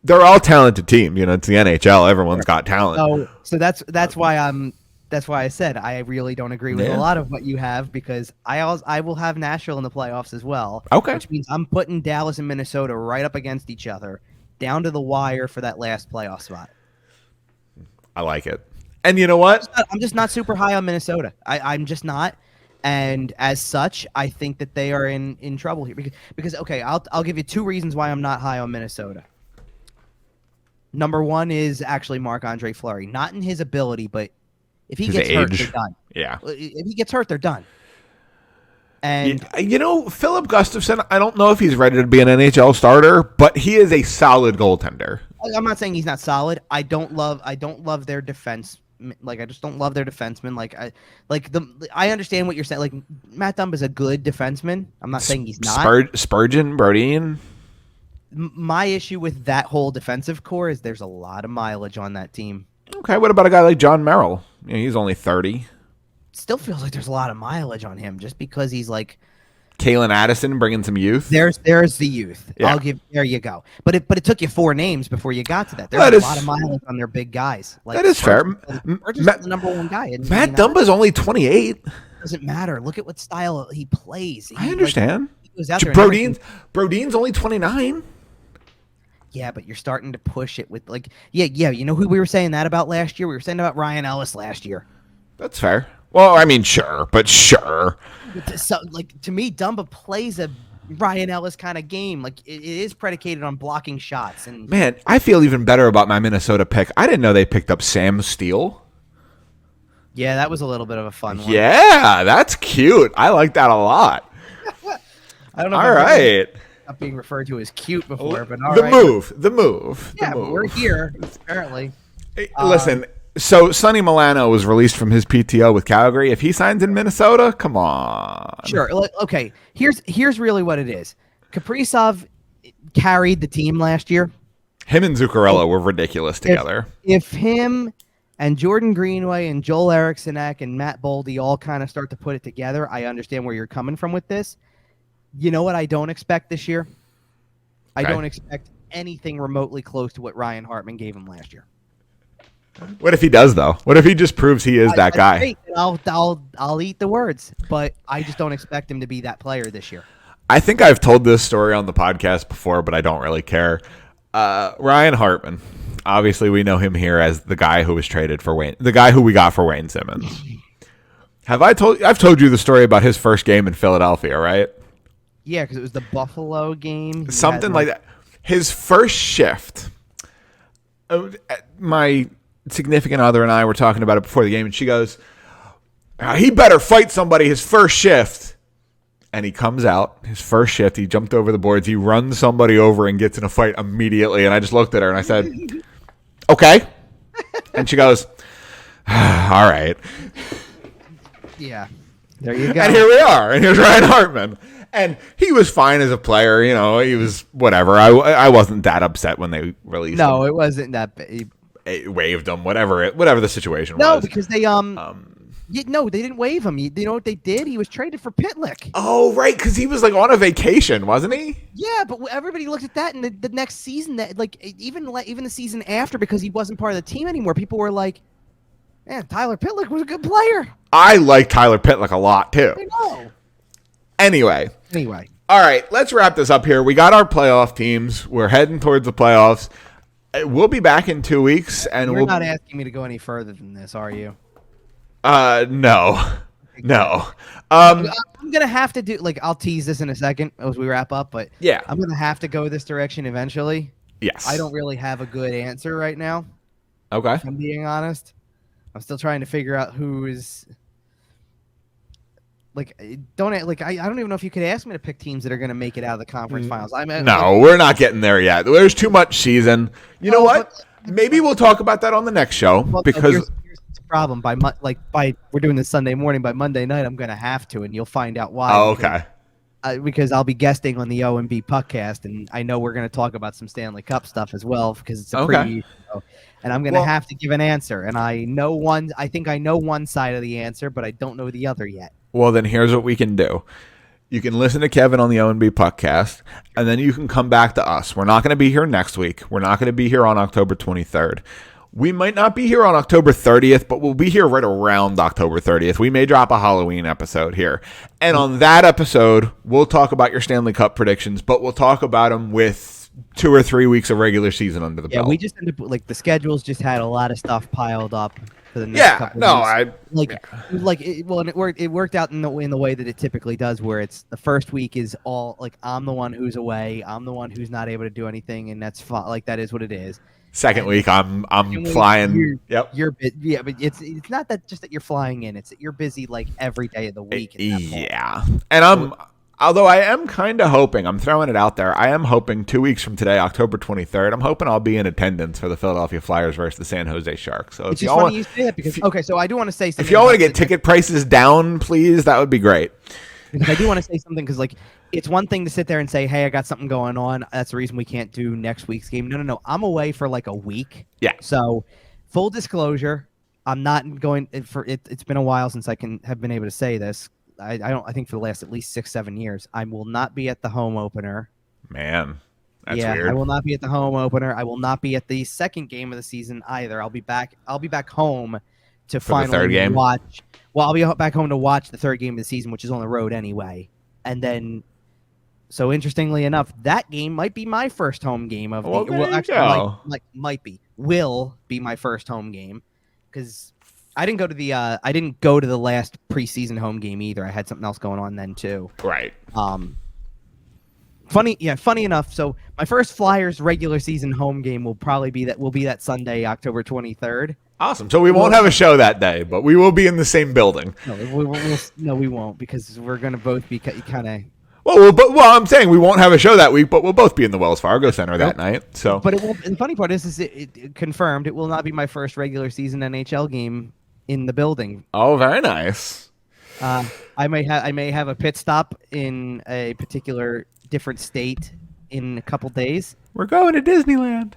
They're all talented teams. It's the NHL. Everyone's got talent. So that's why I said I really don't agree with a lot of what you have, because I will have Nashville in the playoffs as well. Okay. Which means I'm putting Dallas and Minnesota right up against each other, down to the wire for that last playoff spot. I like it. And you know what? I'm just not super high on Minnesota. I'm just not. And as such, I think that they are in trouble here. Because okay, I'll give you 2 reasons why I'm not high on Minnesota. Number 1 is actually Marc-Andre Fleury. Not in his ability, but if he gets hurt, they're done. Yeah. If he gets hurt, they're done. And Philip Gustafsson, I don't know if he's ready to be an NHL starter, but he is a solid goaltender. I'm not saying he's not solid. I don't love their defense. I just don't love their defensemen. I understand what you're saying. Matt Dumba is a good defenseman. I'm not saying he's not. Spurgeon, Brodin. My issue with that whole defensive core is there's a lot of mileage on that team. Okay, what about a guy like John Merrill? He's only 30. Still feels like there's a lot of mileage on him just because he's Kalen Addison bringing some youth. There's the youth. Yeah. There you go. But it took you 4 names before you got to that. There's a lot of mileage on their big guys. That is fair. Or just the number 1 guy. Matt Dumba's only 28. Doesn't matter. Look at what style he plays. I understand. He goes out there. Brodin's only 29. Yeah, but you're starting to push it with you know who we were saying that about last year? We were saying about Ryan Ellis last year. That's fair. Well, I mean, sure. So, to me, Dumba plays a Ryan Ellis kind of game. It is predicated on blocking shots. And man, I feel even better about my Minnesota pick. I didn't know they picked up Sam Steele. Yeah, that was a little bit of a fun one. Yeah, that's cute. I like that a lot. I don't know. All right. Not being referred to as cute before, but the move. Yeah, but we're here apparently. Hey, listen. So Sonny Milano was released from his PTO with Calgary. If he signs in Minnesota, come on. Sure. Okay. Here's really what it is. Kaprizov carried the team last year. Him and Zuccarello were ridiculous together. If him and Jordan Greenway and Joel Erikssonek and Matt Boldy all kind of start to put it together, I understand where you're coming from with this. You know what I don't expect this year? I don't expect anything remotely close to what Ryan Hartman gave him last year. What if he does, though? What if he just proves he is that guy? Great. I'll eat the words, but I just don't expect him to be that player this year. I think I've told this story on the podcast before, but I don't really care. Ryan Hartman. Obviously, we know him here as the guy who was traded for Wayne, the guy who we got for Wayne Simmons. I've told you the story about his first game in Philadelphia, right? Yeah, because it was the Buffalo game. Something like that. His first shift. My significant other and I were talking about it before the game, and she goes, he better fight somebody his first shift. And he comes out, his first shift, he jumped over the boards, he runs somebody over and gets in a fight immediately. And I just looked at her and I said, okay. And she goes, all right. Yeah. There you go. And here we are. And here's Ryan Hartman. And he was fine as a player. You know, he was whatever. I wasn't that upset when they released him. No, it wasn't that bad. It waived him, whatever the situation was. No, because they no, they didn't waive him. You know what they did? He was traded for Pitlick. Oh, right, because he was like on a vacation, wasn't he? Yeah, but everybody looked at that, and the next season, that even the season after, because he wasn't part of the team anymore, people were like, "Man, Tyler Pitlick was a good player." I like Tyler Pitlick a lot too. I know. Anyway. All right, let's wrap this up here. We got our playoff teams. We're heading towards the playoffs. We'll be back in 2 weeks, and You're not asking me to go any further than this, are you? No. I'm gonna have to do I'll tease this in a second as we wrap up, but yeah, I'm gonna have to go this direction eventually. Yes. I don't really have a good answer right now. Okay. If I'm being honest, I'm still trying to figure out who is. I don't even know if you could ask me to pick teams that are going to make it out of the conference finals. We're not getting there yet. There's too much season. You know what? Maybe we'll talk about that on the next show because here's the problem. We're doing this Sunday morning. By Monday night, I'm going to have to, and you'll find out why. Oh, okay. Because I'll be guesting on the O&B Puckcast, and I know we're going to talk about some Stanley Cup stuff as well because it's a preview show, and I'm going to have to give an answer. And I think I know one side of the answer, but I don't know the other yet. Well, then here's what we can do. You can listen to Kevin on the O&B Puckcast, and then you can come back to us. We're not going to be here next week. We're not going to be here on October 23rd. We might not be here on October 30th, but we'll be here right around October 30th. We may drop a Halloween episode here. And on that episode, we'll talk about your Stanley Cup predictions, but we'll talk about them with 2 or 3 weeks of regular season under the belt. Yeah, we just ended up, the schedules just had a lot of stuff piled up for the next couple of weeks. It worked out in the way that it typically does, where it's the first week is all I'm the one who's away, I'm the one who's not able to do anything, and that's fine. That is what it is. Second week, I'm flying. You're busy. But it's not that just that you're flying in; it's that you're busy every day of the week. Yeah, and although I am kind of hoping, I'm throwing it out there. I am hoping 2 weeks from today, October 23rd. I'm hoping I'll be in attendance for the Philadelphia Flyers versus the San Jose Sharks. So it's just funny you say that because so I do want to say something. If y'all want to get ticket prices down, please, that would be great. Because I do want to say something because it's one thing to sit there and say, hey, I got something going on. That's the reason we can't do next week's game. No. I'm away for a week. Yeah. So full disclosure, I'm not going for it. It's been a while since I have been able to say this. I think for the last at least 6-7 years, I will not be at the home opener. Man, that's weird. I will not be at the home opener. I will not be at the second game of the season either. I'll be back home to finally watch. Well, I'll be back home to watch the third game of the season, which is on the road anyway. And then, so interestingly enough, that game might be my first home game of will be my first home game because I didn't go to the last preseason home game either. I had something else going on then too. Right. Funny enough. So my first Flyers regular season home game will be that Sunday, October 23rd. Awesome. So we won't have a show that day, but we will be in the same building. No, we won't because we're going to both be kind of. Well, I'm saying we won't have a show that week, but we'll both be in the Wells Fargo Center that night. So, but it won't. And the funny part is it confirmed it will not be my first regular season NHL game in the building. Oh, very nice. I may have a pit stop in a particular different state in a couple days. We're going to Disneyland.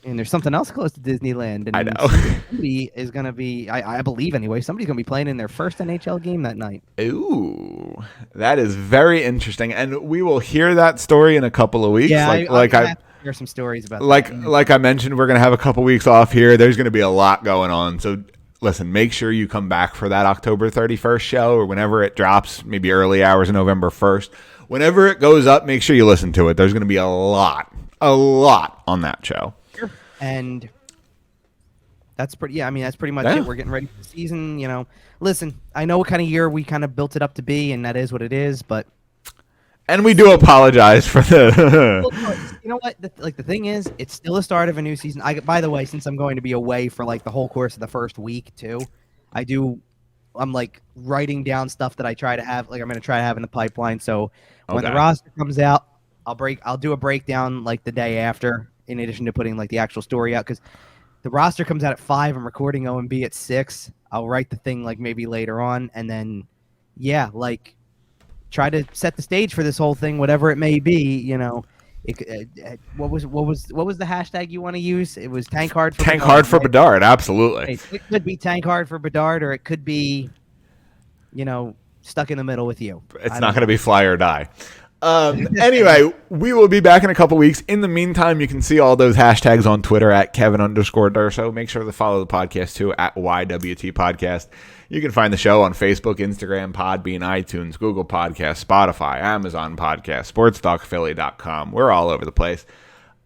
And there's something else close to Disneyland. And I know. Somebody is going to be, I believe anyway, somebody's going to be playing in their first NHL game that night. Ooh, that is very interesting, and we will hear that story in a couple of weeks. Yeah, I hear some stories about like I mentioned, we're gonna have a couple weeks off here. There's gonna be a lot going on, so listen, make sure you come back for that October 31st show or whenever it drops, maybe early hours of November 1st. Whenever it goes up, make sure you listen to it. There's gonna be a lot on that show. And that's pretty. Yeah, I mean that's pretty much it. We're getting ready for the season. You know, listen, I know what kind of year we kind of built it up to be, and that is what it is. But we do apologize for the. You know what? The thing is, it's still the start of a new season. By the way, since I'm going to be away for like the whole course of the first week too, I'm like writing down stuff that I try to have. Like I'm going to try to have in the pipeline. So when the roster comes out, I'll do a breakdown like the day after. In addition to putting like the actual story out, because the roster comes out at 5, I'm recording OMB at 6. I'll write the thing like maybe later on, and then like try to set the stage for this whole thing, whatever it may be. You know, what was the hashtag you want to use? It was tank hard for Bedard. Absolutely. It could be tank hard for Bedard, or it could be, stuck in the middle with you. It's not going to be fly or die. Anyway, we will be back in a couple weeks. In the meantime, you can see all those hashtags on Twitter at Kevin_Durso. Make sure to follow the podcast too at YWT Podcast. You can find the show on Facebook, Instagram, Podbean, iTunes, Google Podcasts, Spotify, Amazon Podcasts, SportsTalkPhilly.com. We're all over the place.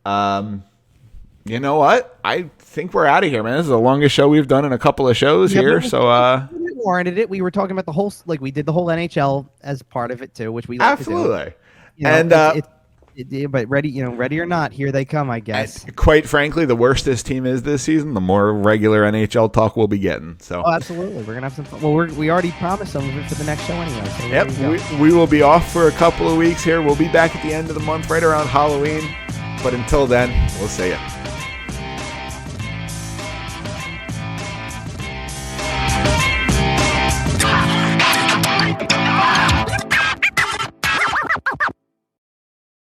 You know what? I think we're out of here, man. This is the longest show we've done in a couple of shows here. So we warranted it. We were talking about the whole, like we did the whole NHL as part of it too, which we absolutely. But ready or not, here they come, I guess. Quite frankly, the worse this team is this season, the more regular NHL talk we'll be getting. So, absolutely, we're gonna have some fun. Well, we already promised some of it for the next show anyway. So we will be off for a couple of weeks here. We'll be back at the end of the month, right around Halloween. But until then, we'll see you.